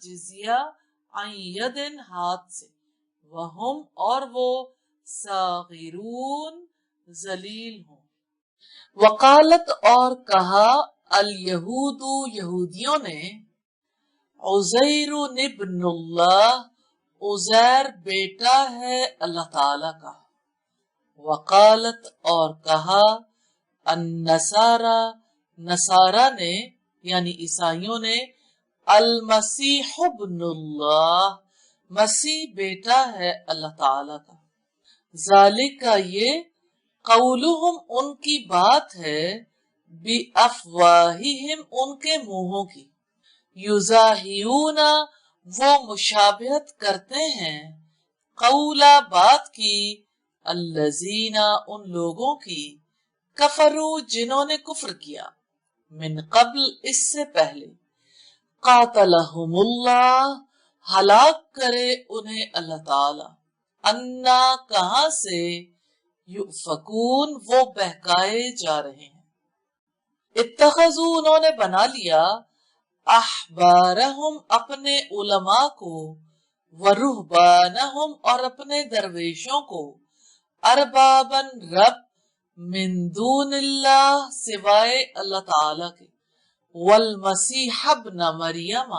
جزیہ عن یدن ہاتھ سے وہم اور وہ صاغرون ذلیل ہوں وقالت اور کہا الیہود یہودیوں نے عزیر ابن اللہ عزیر بیٹا ہے اللہ تعالی کا وقالت اور کہا النصارى نصارہ نے یعنی عیسائیوں نے المسیح ابن اللہ مسیح بیٹا ہے اللہ تعالی کا ذالک یہ قولہم ان کی بات ہے بِأَفْوَاهِهِمْ ان کے منہوں کی یُزَاحِیُونَ وہ مشابہت کرتے ہیں قولا بات کی الذین ان لوگوں کی کفروا جنہوں نے کفر کیا من قبل اس سے پہلے قاتلہم اللہ ہلاک کرے انہیں اللہ تعالی انا کہاں سے یؤفکون وہ بہکائے جا رہے ہیں اتخذوا انہوں نے بنا لیا احبارہم اپنے علماء کو ورہبانہم اور اپنے درویشوں کو اربابن رب من دون اللہ سوائے اللہ تعالی کے والمسیح ابن مریم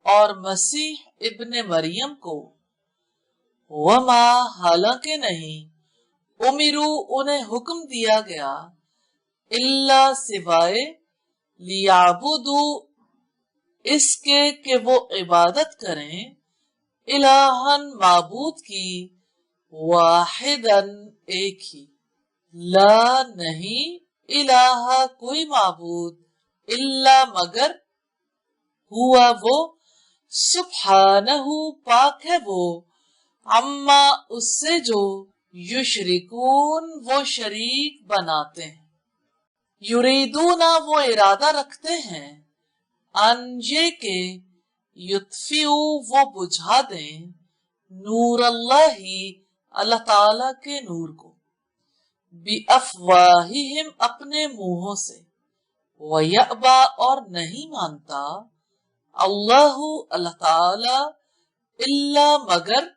اور مسیح ابن مریم کو وما حالانکہ نہیں امرو انہیں حکم دیا گیا اللہ سوائے لیعبدو اس کے کہ وہ عبادت کریں الہن معبود کی واحدن ایک ہی لا نہیں الہ کوئی معبود الا مگر ہوا وہ سبحانہ پاک ہے وہ عما اس سے جو یشرکون وہ شریک بناتے ہیں یریدون وہ ارادہ رکھتے ہیں ان یہ کہ یطفئوا وہ بجھا دیں نور اللہ اللہ تعالی کے نور کو بِأَفْوَاهِهِمْ اپنے منہوں سے وَيَأْبَى اور نہیں مانتا اللہ اللہ تعالی الا مگر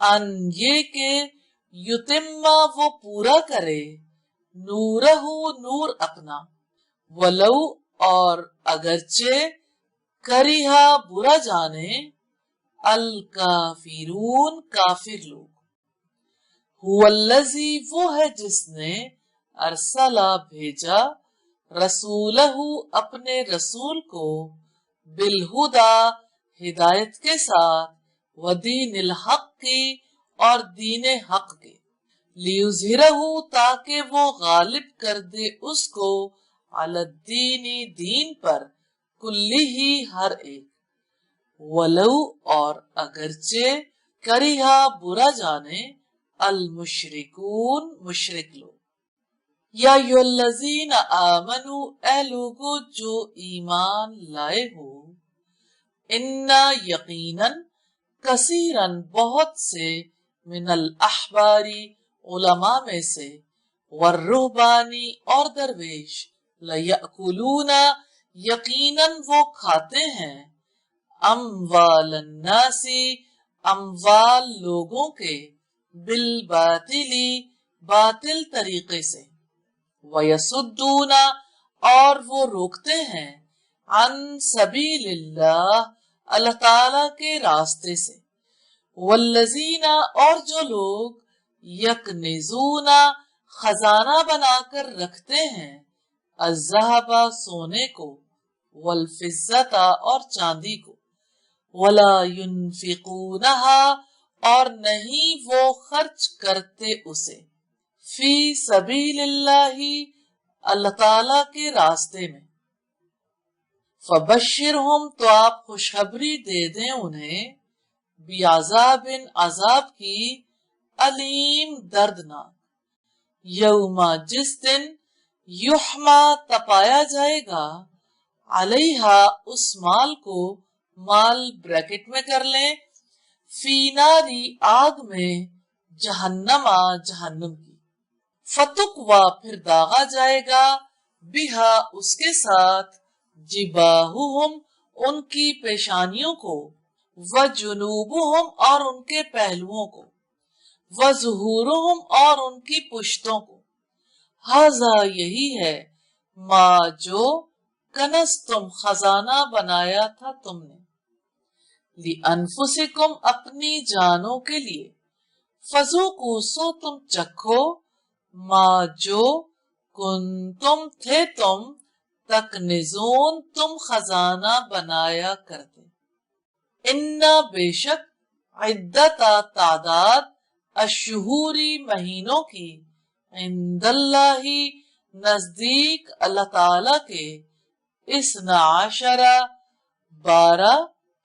ان یہ کہ یتمہ وہ پورا کرے نورہ نور اپنا ولو اور اگرچہ کریہا برا جانے الکافرون کافر لوگ هو الذی وہ ہے جس نے ارسلہ بھیجا رسولہ اپنے رسول کو بالہدا ہدایت کے ساتھ ودین الحق کی اور دین حق کے لیظہرہ تاکہ وہ غالب کر دے اس کو علی الدین دین پر کلی ہی ہر ایک ولو اور اگرچہ کریہا برا جانے المشرکون مشرک لوگ یا ایھالذین آمنوا اے لوگو جو ایمان لائے ہو انا یقیناً کثیراً بہت سے من الاحباری علماء میں سے والرہبانی اور درویش لیأکلون یقیناً وہ کھاتے ہیں اموال الناس اموال لوگوں کے بالباطلی باطل طریقے سے ویصدون اور وہ روکتے ہیں عن سبیل اللہ اللہ تعالی کے راستے سے والذین اور جو لوگ یکنزون خزانہ بنا کر رکھتے ہیں الذہب سونے کو والفضۃ اور چاندی کو ولا ينفقونها اور نہیں وہ خرچ کرتے اسے فی سبیل اللہ اللہ تعالی کے راستے میں فبشرہم تو آپ خوشخبری دے دیں انہیں بعذاب عذاب کی علیم دردناک یوم جس دن یحما تپایا جائے گا علیہا اس مال کو مال بریکٹ میں کر لیں فی ناری آگ میں جہنم جہنم کی فتقوا پھر داغا جائے گا بہا اس کے ساتھ جباہہم ان کی پیشانیوں کو وجنوبہم اور ان کے پہلوؤں کو وظہورہم اور ان کی پشتوں کو ھذا یہی ہے ما جو کنزتم خزانہ بنایا تھا تم نے لِأَنفُسِكُمْ اپنی جانوں کے لیے فذوقوا سو تم چکھو ما جو کنتم تھے تم تکنزون تم خزانہ بنایا کرتے انا بے شک عدت تعداد الشہوری مہینوں کی عند اللہ نزدیک اللہ تعالی کے 12 12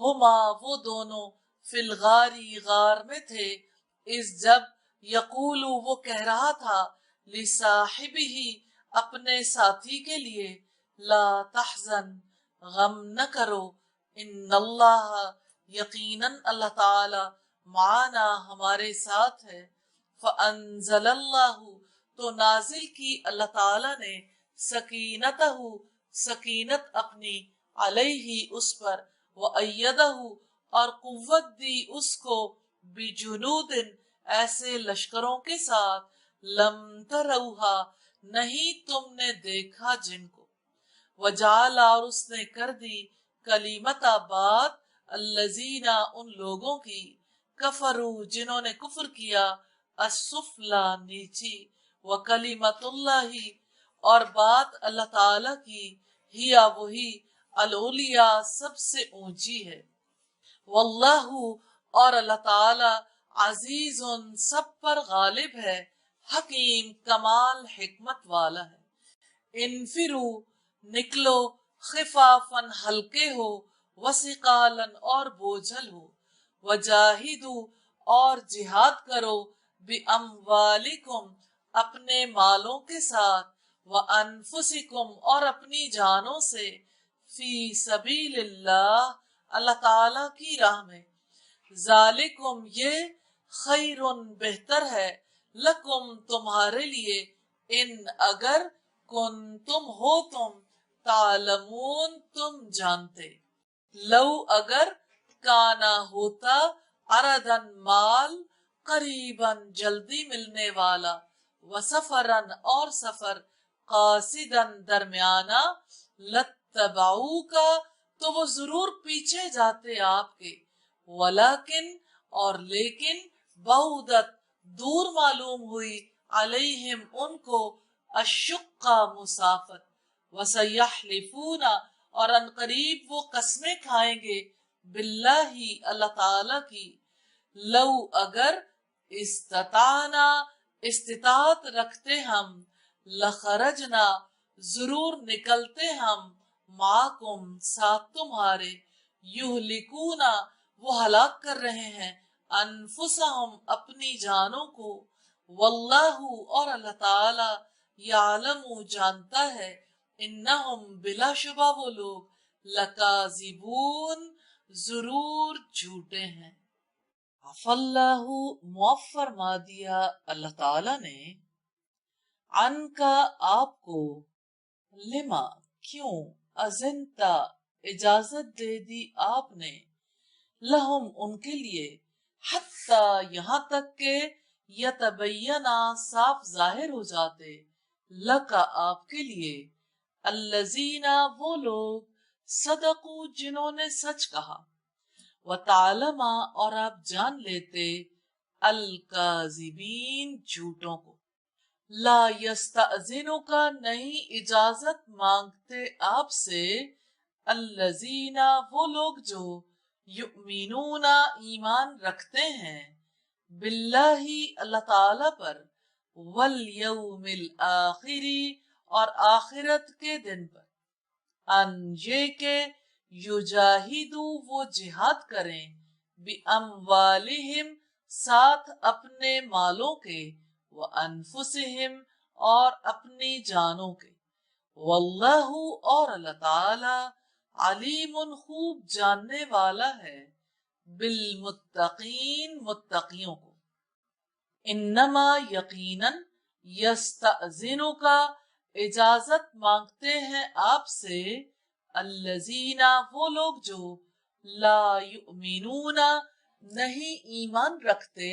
ہما وہ دونوں فی الغاری غار میں تھے، اس جب یقولو وہ کہہ رہا تھا لصاحبہ اپنے ساتھی کے لیے، لا تحزن غم نہ کرو، ان اللہ یقیناً اللہ تعالی معنا ہمارے ساتھ ہے، فانزل اللہ تو نازل کی اللہ تعالی نے سکینتہ سکینت اپنی علیہ اس پر، وَأَيَّدَهُ اور قوت دی اس کو بجنود ایسے لشکروں کے ساتھ لم تروہا نہیں تم نے دیکھا جن کو، وجعل اور اس نے کر دی کلمت بات الذین ان لوگوں کی کفرو جنہوں نے کفر کیا السفلی نیچی، وکلمت اللہ اور بات اللہ تعالی کی ہی وہی العلیٰ سب سے اونچی ہے، واللہ اور اللہ تعالی عزیز سب پر غالب ہے، حکیم کمال حکمت والا ہے، انفرو نکلو خفافن ہلکے ہو، وثقالن اور بوجھل ہو، وجاہدو اور جہاد کرو، باموالکم اپنے مالوں کے ساتھ، وانفسکم اور اپنی جانوں سے، فی سبیل اللہ اللہ تعالی کی راہ میں، ذالکم یہ خیر بہتر ہے، لکم تمہارے لیے، ان اگر کنتم ہو تم، تعلمون تم جانتے، لو اگر کانا ہوتا، اردن مال، قریباً جلدی ملنے والا، وسفرن اور سفر، قاصدن درمیانہ، لتبعوکا تو وہ ضرور پیچھے جاتے آپ کے، ولیکن اور لیکن بعودت دور معلوم ہوئی، علیہم ان کو، الشقہ مسافت، وسیحلفون اور ان قریب وہ قسمیں کھائیں گے، باللہ اللہ تعالی کی، لو اگر استطاعنا استطاعت رکھتے ہم، لخرجنا ضرور نکلتے ہم، معکم ساتھ تمہارے، یہلکونا وہ ہلاک کر رہے ہیں، انفسہم اپنی جانوں کو، واللہ اور اللہ تعالی یعلم جانتا ہے، انہم بلا شبہ وہ لوگ، لکاذبون ضرور جھوٹے ہیں، عفا اللہ معاف فرما دیا اللہ تعالی نے، عن کا آپ کو، لما کیوں، اذنتا اجازت دے دی آپ نے، لہم ان کے لیے، حتی یہاں تک کہ یتبینہ صاف ظاہر ہو جاتے، لکا آپ کے لیے، الذین وہ لوگ، صدقوا جنہوں نے سچ کہا، وتعلم اور آپ جان لیتے، الکاذبین جھوٹوں کو، لا یستأذنک نہیں اجازت مانگتے آپ سے، الذین وہ لوگ جو، یؤمنون ایمان رکھتے ہیں، باللہ اللہ تعالی پر، والیوم الآخر اور آخرت کے دن پر، ان یہ کہ یجاہدو وہ جہاد کریں، باموالہم ساتھ اپنے مالوں کے، وانفسہم اور اپنی جانوں کے، واللہ اور اللہ تعالی علیم خوب جاننے والا ہے، بالمتقین متقیوں کو، انما یقیناً یستأذنک اجازت مانگتے ہیں آپ سے، الذین وہ لوگ جو، لا یؤمنون نہیں ایمان رکھتے،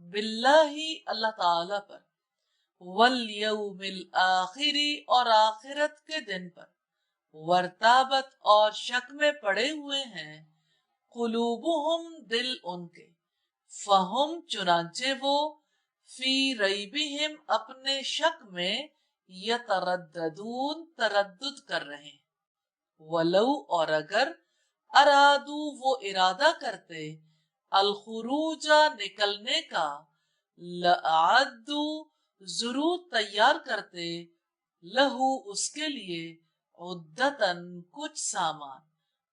باللہ اللہ تعالی پر، والیوم الآخر اور آخرت کے دن پر، ورتابت اور شک میں پڑے ہوئے ہیں، قلوبہم دل ان کے، فہم چنانچہ وہ، فی ریبہم اپنے شک میں، یترددون تردد کر رہے ہیں، ولو اور اگر، ارادو وہ ارادہ کرتے، الخروج نکلنے کا، لأعدو ضرور تیار کرتے، لہو اس کے لیے، عدتن کچھ سامان،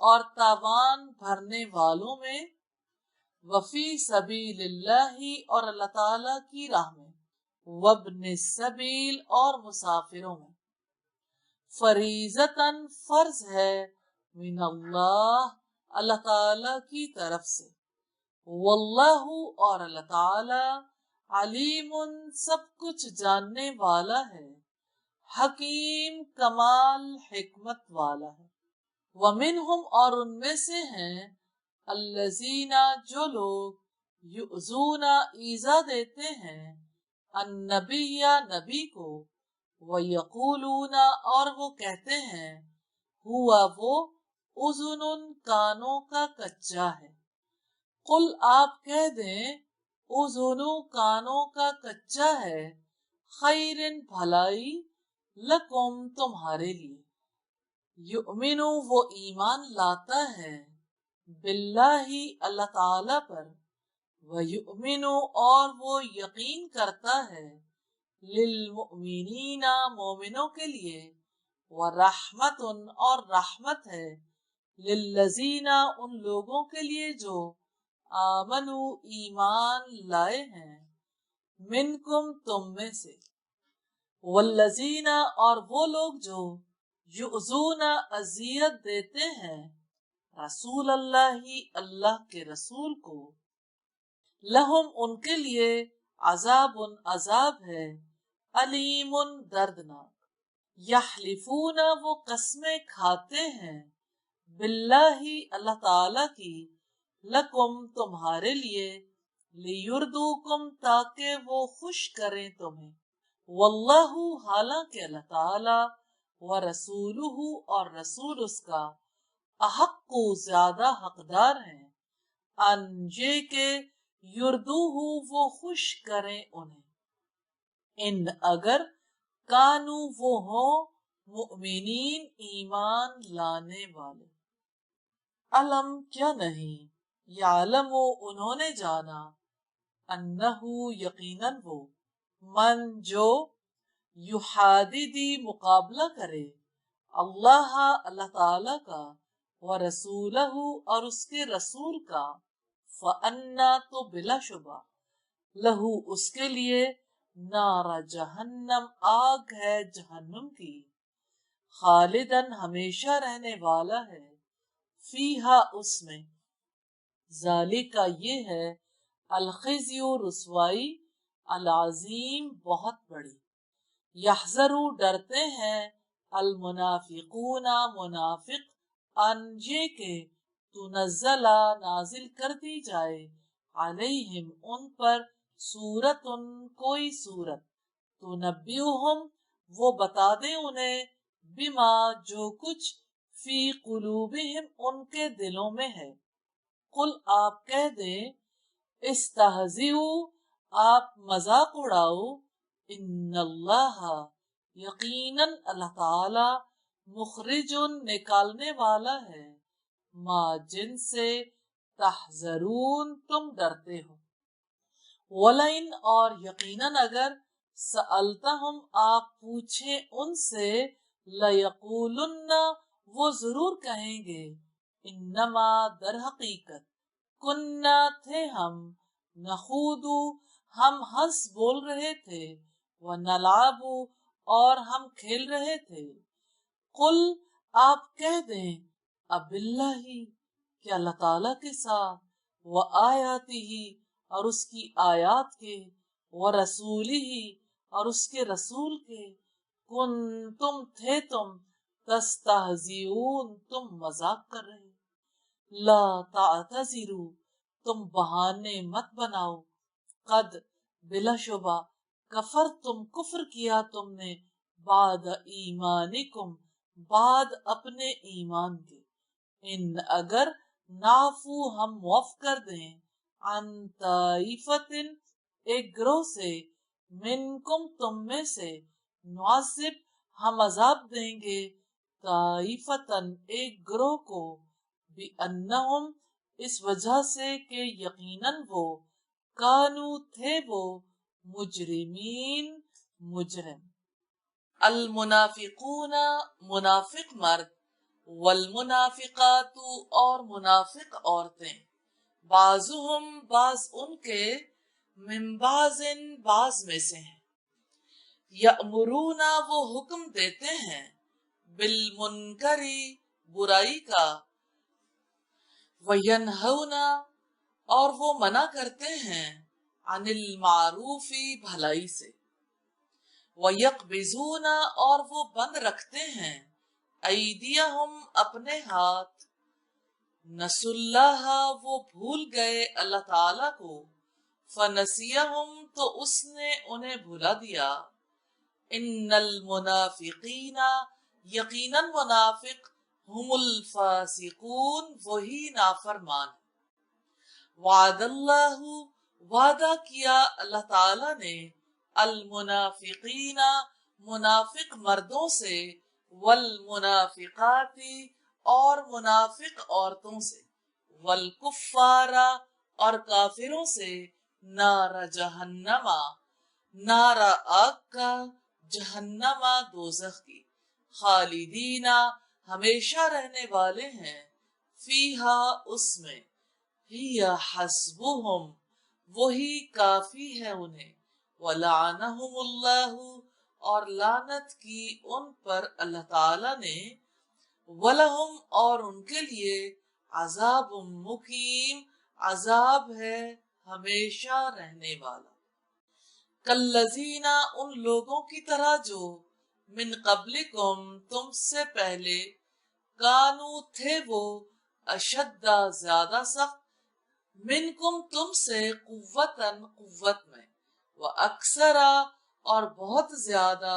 اور تاوان بھرنے والوں میں، وفی سبیل اللہ اور اللہ تعالی کی راہ میں، وابن السبیل اور مسافروں میں، فریضتاً فرض ہے، من اللہ اللہ تعالی کی طرف سے، واللہ اور اللہ تعالی علیم سب کچھ جاننے والا ہے، حکیم کمال حکمت والا ہے۔ ومنہم اور ان میں سے ہیں، الذین جو لوگ، یؤذون ایذا دیتے ہیں، النبی نبی کو، ویقولون اور وہ کہتے ہیں، ہوا وہ اذن کانوں کا کچا ہے۔ قل آپ کہہ دیں، اذن کانوں کا کچا ہے، خیر بھلائی، لکم تمہارے لیے، یؤمن وہ ایمان لاتا ہے، باللہ اللہ تعالی پر، ویؤمن اور وہ یقین کرتا ہے، للمؤمنین مومنوں کے لیے، ورحمت اور رحمت ہے، للذین ان لوگوں کے لیے جو آمنو ایمان لائے ہیں، منکم تم میں سے، والذین اور وہ لوگ جو یؤذون اذیت دیتے ہیں، رسول اللہ اللہ کے رسول کو، لہم ان کے لیے عذاب عذاب ہے، علیم دردناک، یحلفون وہ قسمیں کھاتے ہیں، باللہ اللہ تعالی کی، لکم تمہارے لیے، لیردوکم تاکہ وہ خوش کریں تمہیں، واللہ حالانکہ اللہ تعالی، ورسولہ اور رسول اس کا، احق زیادہ حقدار ہیں، ان یہ کہ یردوہ وہ خوش کریں انہیں، ان اگر کانو وہ ہوں، مؤمنین ایمان لانے والے، علم کیا نہیں، یعلم انہوں نے جانا، انہو یقیناً وہ، من جو، یحاددی مقابلہ کرے، اللہ اللہ تعالی کا، ورسولہ اور اس کے رسول کا، فَأَنَّا تو بلا شبہ، لہو اس کے لیے، نار جہنم آگ ہے جہنم کی، خالدن ہمیشہ رہنے والا ہے، فیہا اس میں، ذالک یہ ہے، الخزی رسوائی، العظیم بہت بڑی، یحذر ڈرتے ہیں، المنافقون منافق، ان یہ کہ تنزل نازل کر دی جائے، علیہم ان پر، سورت کوئی سورت، تنبئہم وہ بتا دے انہیں، بما جو کچھ، فی قلوبہم ان کے دلوں میں ہے، قل آپ کہہ دیں، استہزئوا آپ مذاق اڑاؤ، ان اللہ یقیناً اللہ تعالی، مخرج نکالنے والا ہے، ما جن سے، تحذرون تم ڈرتے ہو، وَلَئِنْ اور یقیناً اگر، سألتہم آپ پوچھیں ان سے، لَيَقُولُنَّ وہ ضرور کہیں گے، انما در حقیقت، کننا تھے ہم، نخوض ہم ہنس بول رہے تھے، ونلعب اور ہم کھیل رہے تھے، قل آپ کہہ دیں، اب اللہ کہ اللہ تعالی کے ساتھ، وآیاتہ اور اس کی آیات کے، ورسولہ اور اس کے رسول کے، کنتم تھے تم، تستہزئون تم مذاق کر رہے، لا تعتذروا تم بہانے مت بناؤ، قد بلا شبہ، کفر تم کفر کیا تم نے، بعد ایمانکم بعد اپنے ایمان کے، ان اگر نعفو ہم معاف کر دیں، عن طائفۃ ایک گروہ سے، منکم تم میں سے، نعذب ہم عذاب دیں گے، طائفتن ایک گروہ کو، بِأَنَّهُمْ اس وجہ سے کہ یقیناً وہ، کانو تھے وہ، مجرمین مجرم، المنافقون منافق مرد، والمنافقات اور منافق عورتیں بعضهم بعض ان کے من بعض بعض میں سے ہیں یأمرون وہ حکم دیتے ہیں بالمنکری برائی کا وینہون اور وہ منع کرتے ہیں عن المعروف بھلائی سے ویقبضون اور وہ بند رکھتے ہیں ایدیہم اپنے ہاتھ نسوا اللہ وہ بھول گئے اللہ تعالی کو فنسیہم تو اس نے انہیں بھلا دیا ان المنافقین یقیناً منافق ہم الفاسقون وہی نافرمان وعد اللہ وعدہ کیا اللہ تعالی نے المنافقین منافق مردوں سے والمنافقات اور منافق عورتوں سے والکفار اور کافروں سے نار جہنم نار آگ کا جہنم دوزخ کی خالدین ہمیشہ رہنے والے ہیں فیہا اس میں ہی حسبہم وہی کافی ہے انہیں ولعنہم اللہ اور لعنت کی ان پر اللہ تعالی نے ولہم اور ان کے لیے عذاب مقیم عذاب ہے ہمیشہ رہنے والا کالذین ان لوگوں کی طرح جو من قبلکم تم سے پہلے کانو تھے وہ اشد زیادہ سخت منکم تم سے قوتاً قوت میں واکثر اور بہت زیادہ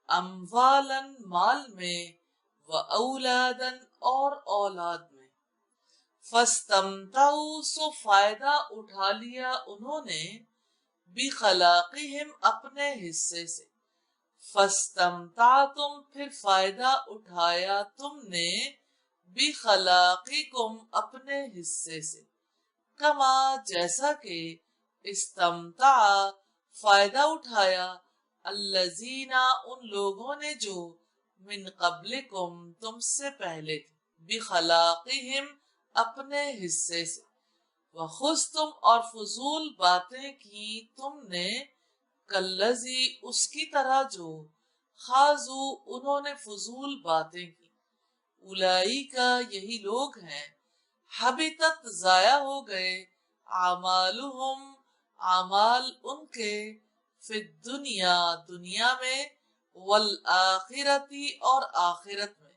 اموالاً مال میں واولاداً اور اولاد میں فاستمتعوا سو فائدہ اٹھا لیا انہوں نے بخلاقہم اپنے حصے سے فاستمتعتم پھر فائدہ اٹھایا تم نے بخلاقکم اپنے حصے سے کما جیسا کہ استمتع فائدہ اٹھایا الذین ان لوگوں نے جو من قبلکم تم سے پہلے تھے بخلاقہم اپنے حصے سے وخذتم اور فضول باتیں کی تم نے کالذی اس کی طرح جو خاضو انہوں نے فضول باتیں کی اولئیکا یہی لوگ ہیں حبتت ضائع ہو گئے اعمالہم اعمال ان کے فی الدنیا دنیا میں والآخرتی اور آخرت میں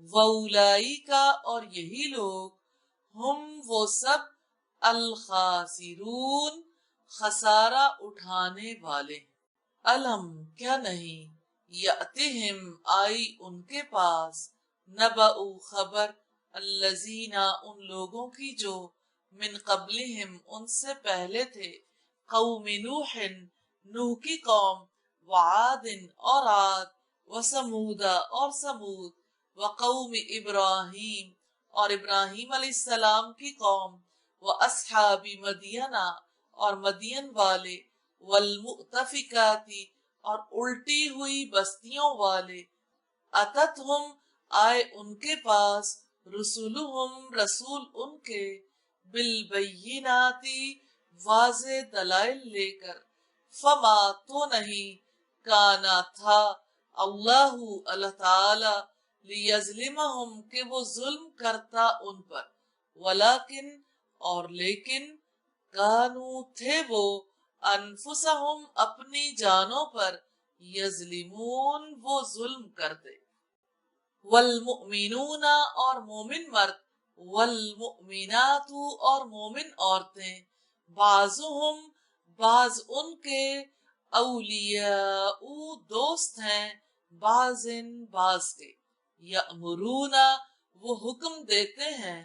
وَأُولَئِكَ اور یہی لوگ ہم وہ سب الخاسرون خسارہ اٹھانے والے الم کیا نہیں یأتہم آئی ان کے پاس نبأ خبر الذین ان لوگوں کی جو من قبلہم ان سے پہلے تھے قوم نوح نوح کی قوم وعاد اور عاد وثمود اور ثمود وقوم ابراہیم اور ابراہیم علیہ السلام کی قوم واصحاب مدین اور مدین والے والمؤتفکات اور الٹی ہوئی بستیوں والے اتتہم آئے ان کے پاس رسولہم رسول ان کے بالبینات واضح دلائل لے کر فما تو نہیں کانا تھا اللہ تعالی لیظلمہم کہ وہ ظلم کرتا ان پر ولیکن اور لیکن کانو تھے وہ انفسہم اپنی جانوں پر یظلمون وہ ظلم کرتے والمؤمنون اور مومن مرد والمؤمنات اور مومن عورتیں بعضهم بعض ان کے اولیاء دوست ہیں بعض کے یأمرون وہ حکم دیتے ہیں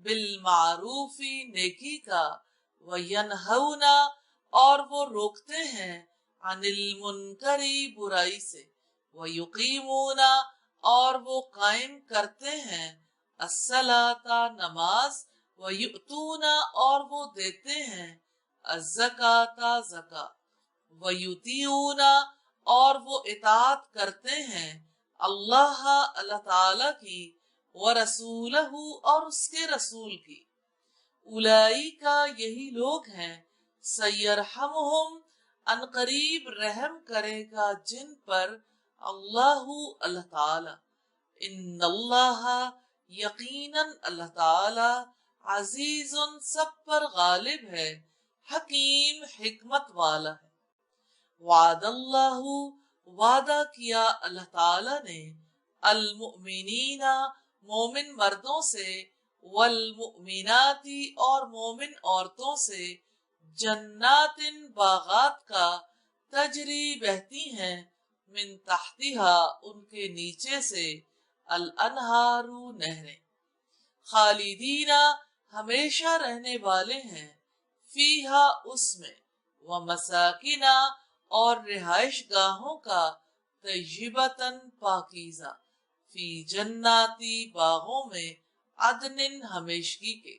بالمعروف نیکی کا وینہون اور وہ روکتے ہیں عن المنکر برائی سے ویقیمون اور وہ قائم کرتے ہیں الصلاۃ نماز ویؤتون اور وہ دیتے ہیں الزکاۃ زکات ویطیعون اور وہ اطاعت کرتے ہیں اللہ اللہ تعالی کی، ورسولہ اور اس کے رسول کی، اولئیکا یہی لوگ ہیں، سیرحمہم ان قریب رحم کرے گا جن پر اللہ اللہ تعالی، ان اللہ یقیناً اللہ تعالی عزیز سب پر غالب ہے، حکیم حکمت والا ہے۔ وعد اللہ وعدہ کیا اللہ تعالی نے المؤمنین مومن مردوں سے، والمؤمنات اور مومن عورتوں سے، جنات باغات کا، تجری بہتی ہیں، من تحتہا ان کے نیچے سے، الانہار نہریں، خالدین ہمیشہ رہنے والے ہیں، فیہا اس میں، ومساکن اور رہائش گاہوں کا، طیبتاً پاکیزہ، فی جناتی باغوں میں، عدن ہمیشگی کے،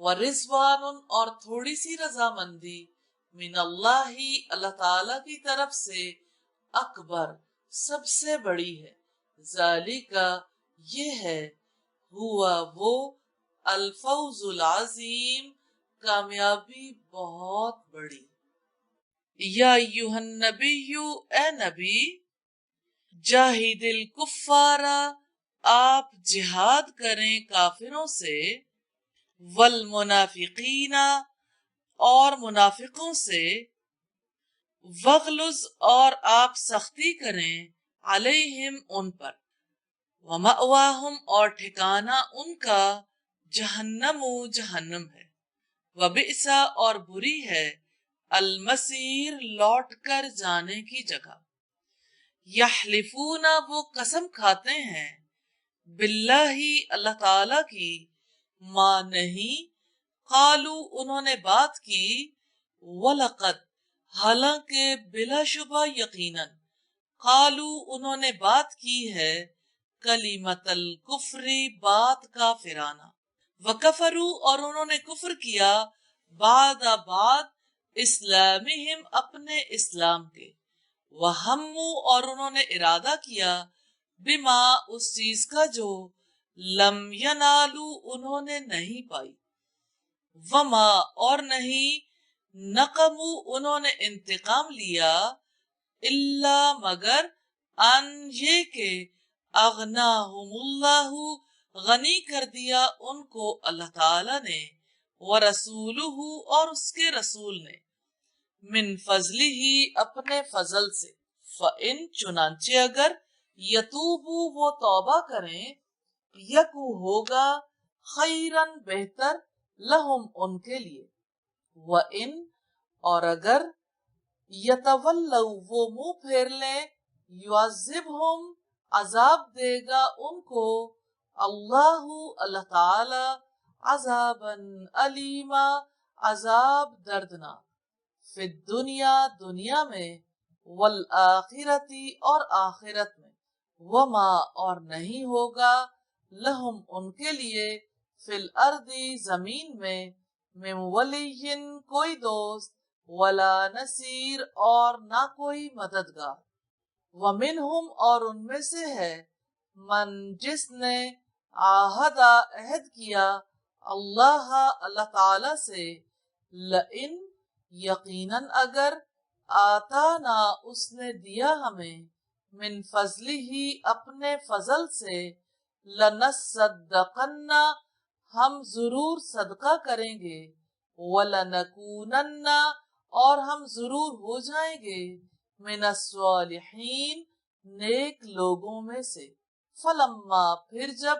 ورضوان اور تھوڑی سی رضامندی، من اللہ اللہ تعالی کی طرف سے، اکبر سب سے بڑی ہے، ذالک یہ ہے، ہوا وہ، الفوز العظیم کامیابی بہت بڑی۔ یا ایھا النبی اے نبی، جاہد الکفار آپ جہاد کریں کافروں سے، والمنافقین اور منافقوں سے، وغلظ اور آپ سختی کریں، علیہم ان پر، ومأواہم اور ٹھکانہ ان کا، جہنم جہنم ہے، وبئس اور بری ہے، المصیر لوٹ کر جانے کی جگہ۔ یحلفون وہ قسم کھاتے ہیں، باللہ اللہ تعالی کی، ما نہیں، قالو انہوں نے بات کی، ولقد حالانکہ بلا شبہ یقیناً، قالو انہوں نے بات کی ہے، کلمۃ الکفر بات کافرانہ، وکفروا اور انہوں نے کفر کیا، بعد اسلامہم اپنے اسلام کے، وہموا اور انہوں نے ارادہ کیا، بما اس چیز کا جو، لم ینالو انہوں نے نہیں پائی، وما اور نہیں، نقموا انہوں نے انتقام لیا، الا مگر، ان یہ کہ، اغناہم اللہ غنی کر دیا ان کو اللہ تعالی نے، ورسولہ اور اس کے رسول نے، من فضلہ اپنے فضل سے، فإن چنانچہ اگر، یتوبوا وہ توبہ کریں، یکو ہوگا، خیرن بہتر، لہم ان کے لیے، وإن اور اگر، یتولوا وہ منہ پھیر لیں، یعذبہم عذاب دے گا ان کو، اللہ اللہ تعالی، عذابا علیما عذاب دردناک، فی الدنیا دنیا میں، والآخرتی اور آخرت میں، وما اور نہیں ہوگا، لہم ان کے لیے، فی الارض زمین میں، من ولی کوئی دوست، ولا نصیر اور نہ کوئی مددگار، ومنہم اور ان میں سے ہے، من جس نے، عاہدہ عہد کیا، اللہ اللہ تعالی سے، لئن یقیناً اگر، آتانا اس نے دیا ہمیں، من فضلہ اپنے فضل سے، لنصدقن ہم ضرور صدقہ کریں گے، ولنکونن اور ہم ضرور ہو جائیں گے، من الصالحین نیک لوگوں میں سے، فلما پھر جب،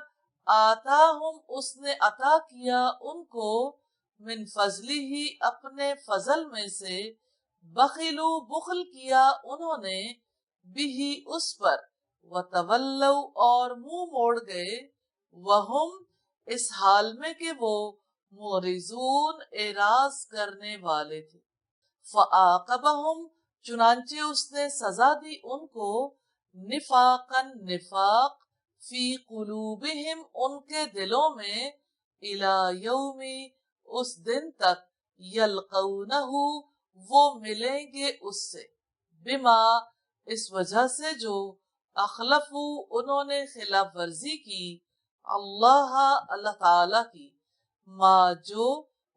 آتاہم اس نے عطا کیا ان کو، من فضلہ اپنے فضل میں سے، بخلو بخل کیا انہوں نے، بھی اس پر، وتولوا اور منہ موڑ گئے، وہم اس حال میں کہ وہ، معرضون اعراض کرنے والے تھے، فعاقبہم چنانچہ اس نے سزا دی ان کو، نفاقا نفاق، فی قلوبہم ان کے دلوں میں، الی یوم اس دن تک، یلقونہ وہ ملیں گے اس سے، بما اس وجہ سے جو، اخلفو انہوں نے خلاف ورزی کی، اللہ اللہ تعالی کی، ما جو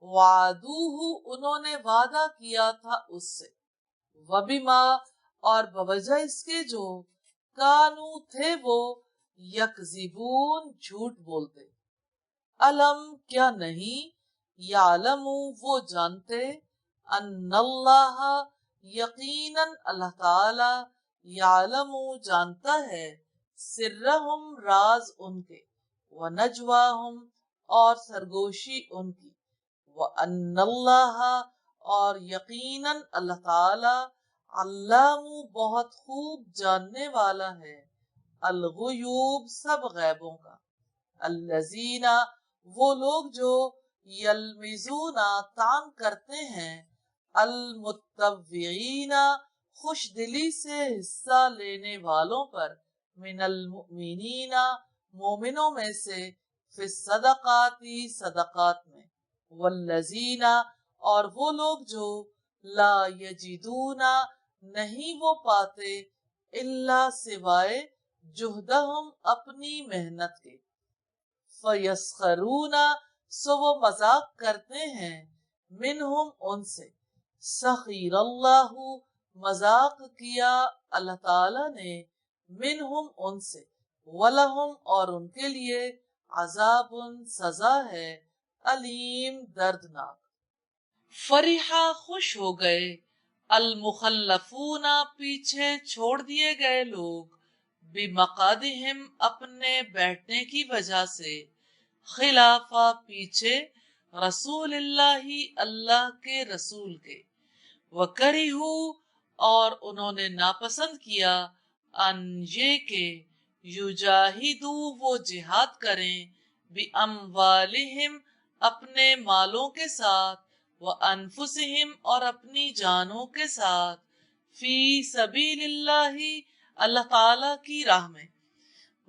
وعدوہ انہوں نے وعدہ کیا تھا اس سے، وبما اور بوجہ اس کے جو کانو تھے وہ یکذبون جھوٹ بولتے، علم کیا نہیں، یعلمو وہ جانتے، ان اللہ یقیناً اللہ تعالی، یعلمو جانتا ہے، سرہم راز ان کے، ونجواہم اور سرگوشی ان کی، وان اللہ اور یقیناً اللہ تعالی، علام بہت خوب جاننے والا ہے، الغیوب سب غیبوں کا، الذین وہ لوگ جو یلمزون طعن کرتے ہیں، المتطوعین خوش دلی سے حصہ لینے والوں پر، من المؤمنین مومنوں میں سے، فی الصدقات صدقات میں، والذین اور وہ لوگ جو لا یجدون نہیں وہ پاتے، الا سوائے جہدہم اپنی محنت کے، فَيَسْخَرُونَ سو وہ مذاق کرتے ہیں، منہم ان سے، سخیر اللہ مذاق کیا اللہ تعالی نے، منہم ان سے، وَلَهُمْ اور ان کے لیے، عذاب سزا ہے، علیم دردناک۔ فرحہ خوش ہو گئے، المخلفون پیچھے چھوڑ دیے گئے لوگ، بمقادہم اپنے بیٹھنے کی وجہ سے، خلافہ پیچھے، رسول اللہ اللہ کے رسول کے، وَكَرِهُوا اور انہوں نے ناپسند کیا، ان یہ کہ یجاہدوا وہ جہاد کریں، بِأَمْوَالِهِمْ اپنے مالوں کے ساتھ، وَأَنفُسِهِمْ اور اپنی جانوں کے ساتھ، فی سبیل اللہ اللہ تعالی کی راہ میں،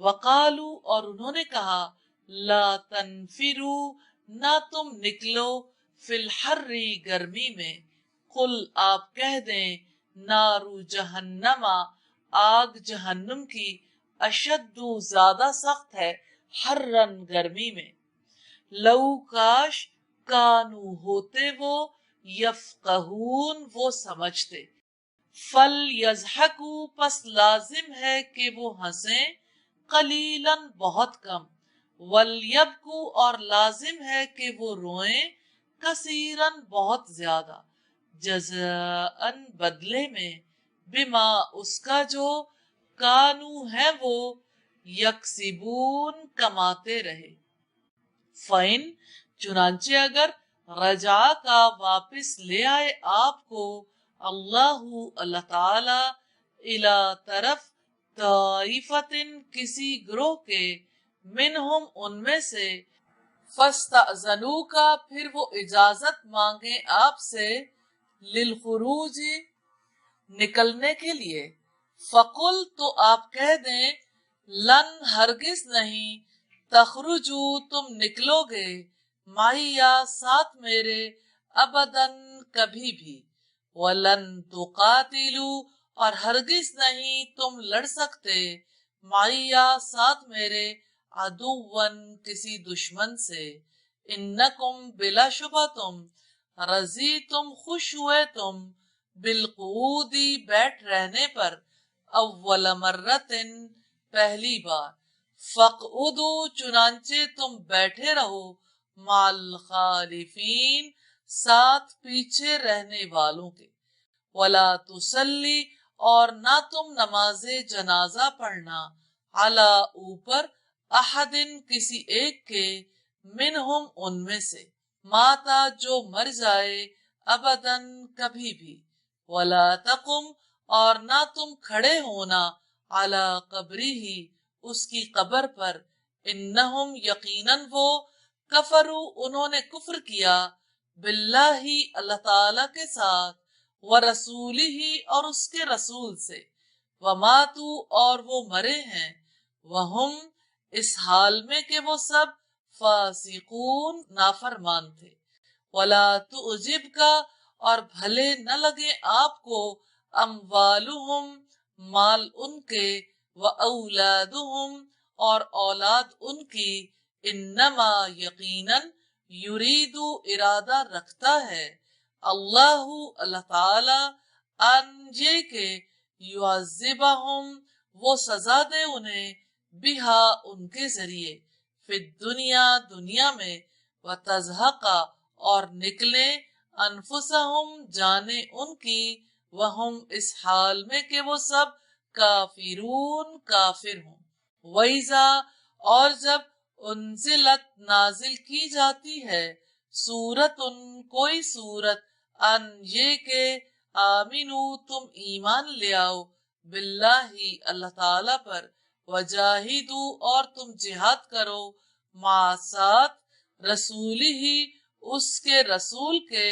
وقالو اور انہوں نے کہا، لا تنفروا نہ تم نکلو، فی الحر گرمی میں، قل آپ کہہ دیں، نارو جہنم آگ جہنم کی، اشد زیادہ سخت ہے، حرن گرمی میں، لو کاش کانو ہوتے وہ، یفقہون وہ سمجھتے، فل یضحکوا پس لازم ہے کہ وہ ہنسیں، قلیلاً بہت کم، ولیبکوا اور لازم ہے کہ وہ روئیں، کثیراً بہت زیادہ، جزاءً بدلے میں، بما اس کا جو کانو ہے وہ، یکسبون کماتے رہے، فَإِن چنانچہ اگر رجع کا واپس لے آئے آپ کو، اللہ اللہ تعالی، الی طرف، طائفۃ کسی گروہ کے، منہم ان میں سے، فاستأذنوک پھر وہ اجازت مانگے آپ سے، للخروج نکلنے کے لیے، فقل تو آپ کہہ دیں، لن ہرگز نہیں، تخرجو تم نکلو گے، معیا ساتھ میرے، ابداً کبھی بھی، ولن تقاتلوا اور ہرگز نہیں تم لڑ سکتے، معیا ساتھ میرے، عدوًا کسی دشمن سے، انکم بلا شبہ تم، رضیتم خوش ہوئے تم، بالقعود بیٹھ رہنے پر، اول مرتن پہلی بار، فاقعدوا چنانچہ تم بیٹھے رہو، مع الخالفین ساتھ پیچھے رہنے والوں کے، ولا تصلی اور نہ تم نماز جنازہ پڑھنا، علی اوپر، احد کسی ایک کے، منہم ان میں سے، ماتا جو مر جائے، ابداً کبھی بھی، ولا تقم اور نہ تم کھڑے ہونا، علی قبری ہی اس کی قبر پر، انہم یقیناً وہ، کفروا انہوں نے کفر کیا، باللہ اللہ تعالی کے ساتھ، ورسولہ اور اس کے رسول سے، وماتوا اور وہ مرے ہیں، وہم اس حال میں کہ وہ سب، فاسقون نافرمان تھے، ولا تعجبک اور بھلے نہ لگے آپ کو، اموالہم مال ان کے، وَأَوْلَادُهُمْ اور اولاد ان کی انما یقیناً یریدو ارادہ رکھتا ہے اللہ اللہ تعالی ان یہ کہ یعذبہم وہ سزا دے انہیں بہا ان کے ذریعے فی الدنیا دنیا میں وتزہق اور نکلے انفسہم جانے ان کی وہم اس حال میں کہ وہ سب کافرون کافر ہوں وَإِذَا اور جب انزلت نازل کی جاتی ہے سورت کوئی سورت ان یہ کہ آمینو تم ایمان لے آؤ باللہ اللہ تعالی پر وجاہدو اور تم جہاد کرو مع ساتھ رسولی ہی اس کے رسول کے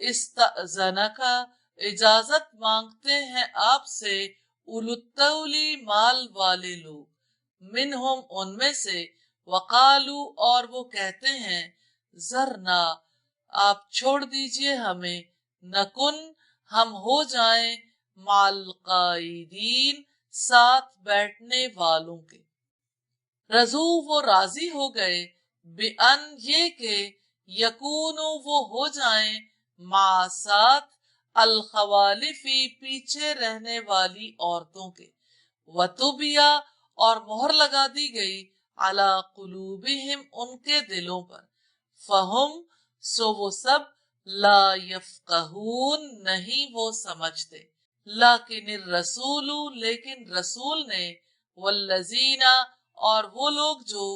استأذنکا اجازت مانگتے ہیں آپ سے اولو الطولی مال والے لوگ منہم ان میں سے وقالو اور وہ کہتے ہیں ذرنا آپ چھوڑ دیجئے ہمیں نکن ہم ہو جائیں مال قائدین ساتھ بیٹھنے والوں کے رضو وہ راضی ہو گئے بِأَن یہ کہ یکونو وہ ہو جائیں مع ساتھ الخوالفی پیچھے رہنے والی عورتوں کے وَتُبِيَا اور مہر لگا دی گئی علی قلوبہم ان کے دلوں پر فہم سو وہ سب لا یفقہون نہیں وہ سمجھتے لیکن الرسول لیکن رسول نے والذین اور وہ لوگ جو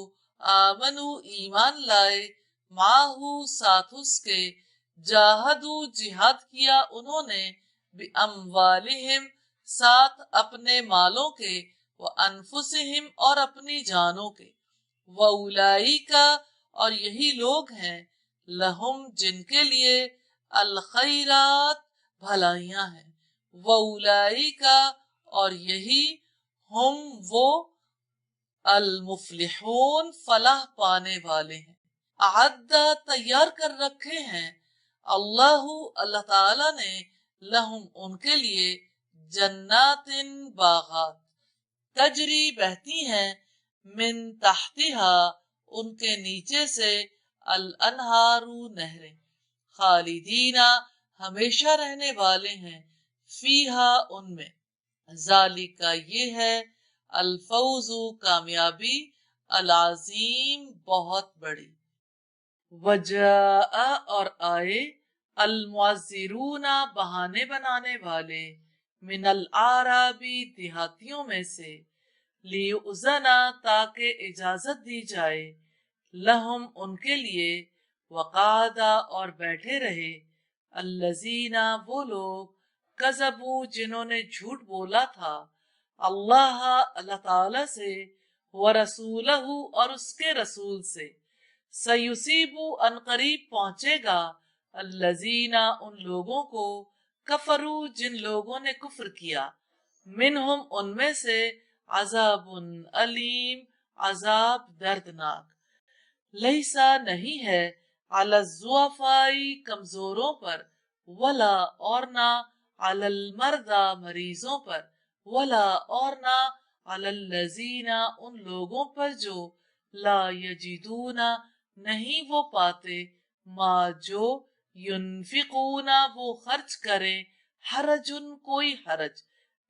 آمنو ایمان لائے ماہو ساتھ اس کے جاہدو جہاد کیا انہوں نے بِأَمْوَالِهِمْ ساتھ اپنے مالوں کے وَأَنفُسِهِمْ اور اپنی جانوں کے وَأُولَئِكَ اور یہی لوگ ہیں لہم جن کے لیے الخیرات بھلائیاں ہیں وَأُولَئِكَ اور یہی ہم وہ المفلحون فلاح پانے والے ہیں اعدہ تیار کر رکھے ہیں اللہ اللہ تعالی نے لہم ان کے لیے جنات باغات تجری بہتی ہیں من تحتہا ان کے نیچے سے الانہار نہریں خالدین ہمیشہ رہنے والے ہیں فیہا ان میں ذالک یہ ہے الفوز کامیابی العظیم بہت بڑی وجاء اور آئے المعذرون بہانے بنانے والے من الاعرابی دیہاتیوں میں سے لیؤذنا تاکہ اجازت دی جائے لہم ان کے لیے وقعدا اور بیٹھے رہے الذین وہ لوگ کذبوا جنہوں نے جھوٹ بولا تھا اللہ اللہ تعالی سے ورسولہ اور اس کے رسول سے سیصیب ان قریب پہنچے گا الذین ان لوگوں کو کفرو جن لوگوں نے کفر کیا منہم ان میں سے عذاب علیم عذاب دردناک لیسا نہیں ہے علی الضعفاء کمزوروں پر ولا اور نہ علی المرضى مریضوں پر ولا اور نہ علی الذین ان لوگوں پر جو لا یجدون نہیں وہ پاتے ما جو ینفقون وہ خرچ کرے حرج کوئی حرج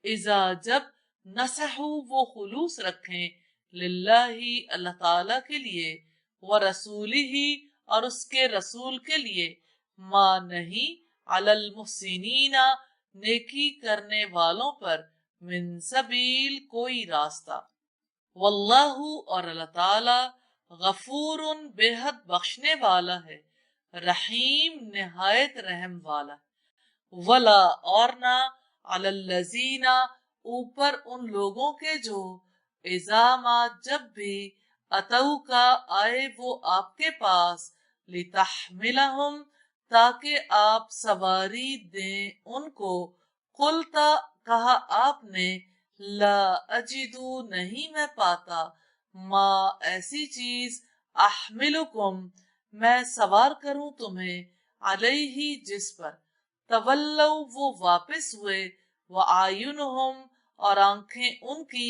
اذا جب نصحو وہ خلوص رکھیں للہ اللہ تعالی کے لیے ورسولہ اور اس کے رسول کے لیے ما نہیں علی المحسنین نیکی کرنے والوں پر من سبیل کوئی راستہ واللہ اور اللہ تعالی غفور بے حد بخشنے والا ہے رحیم نہایت رحم والا ولا اور نہ علی الذین اوپر ان لوگوں کے جو اذا ما جب بھی اتو کا آئے وہ آپ کے پاس لتحملہم تاکہ آپ سواری دیں ان کو قلتا کہا آپ نے لا اجدو نہیں میں پاتا ما ایسی چیز احملکم میں سوار کروں تمہیں علیہ جس پر تولو وہ واپس ہوئے وَأَعْيُنُهُمْ اور آنکھیں ان کی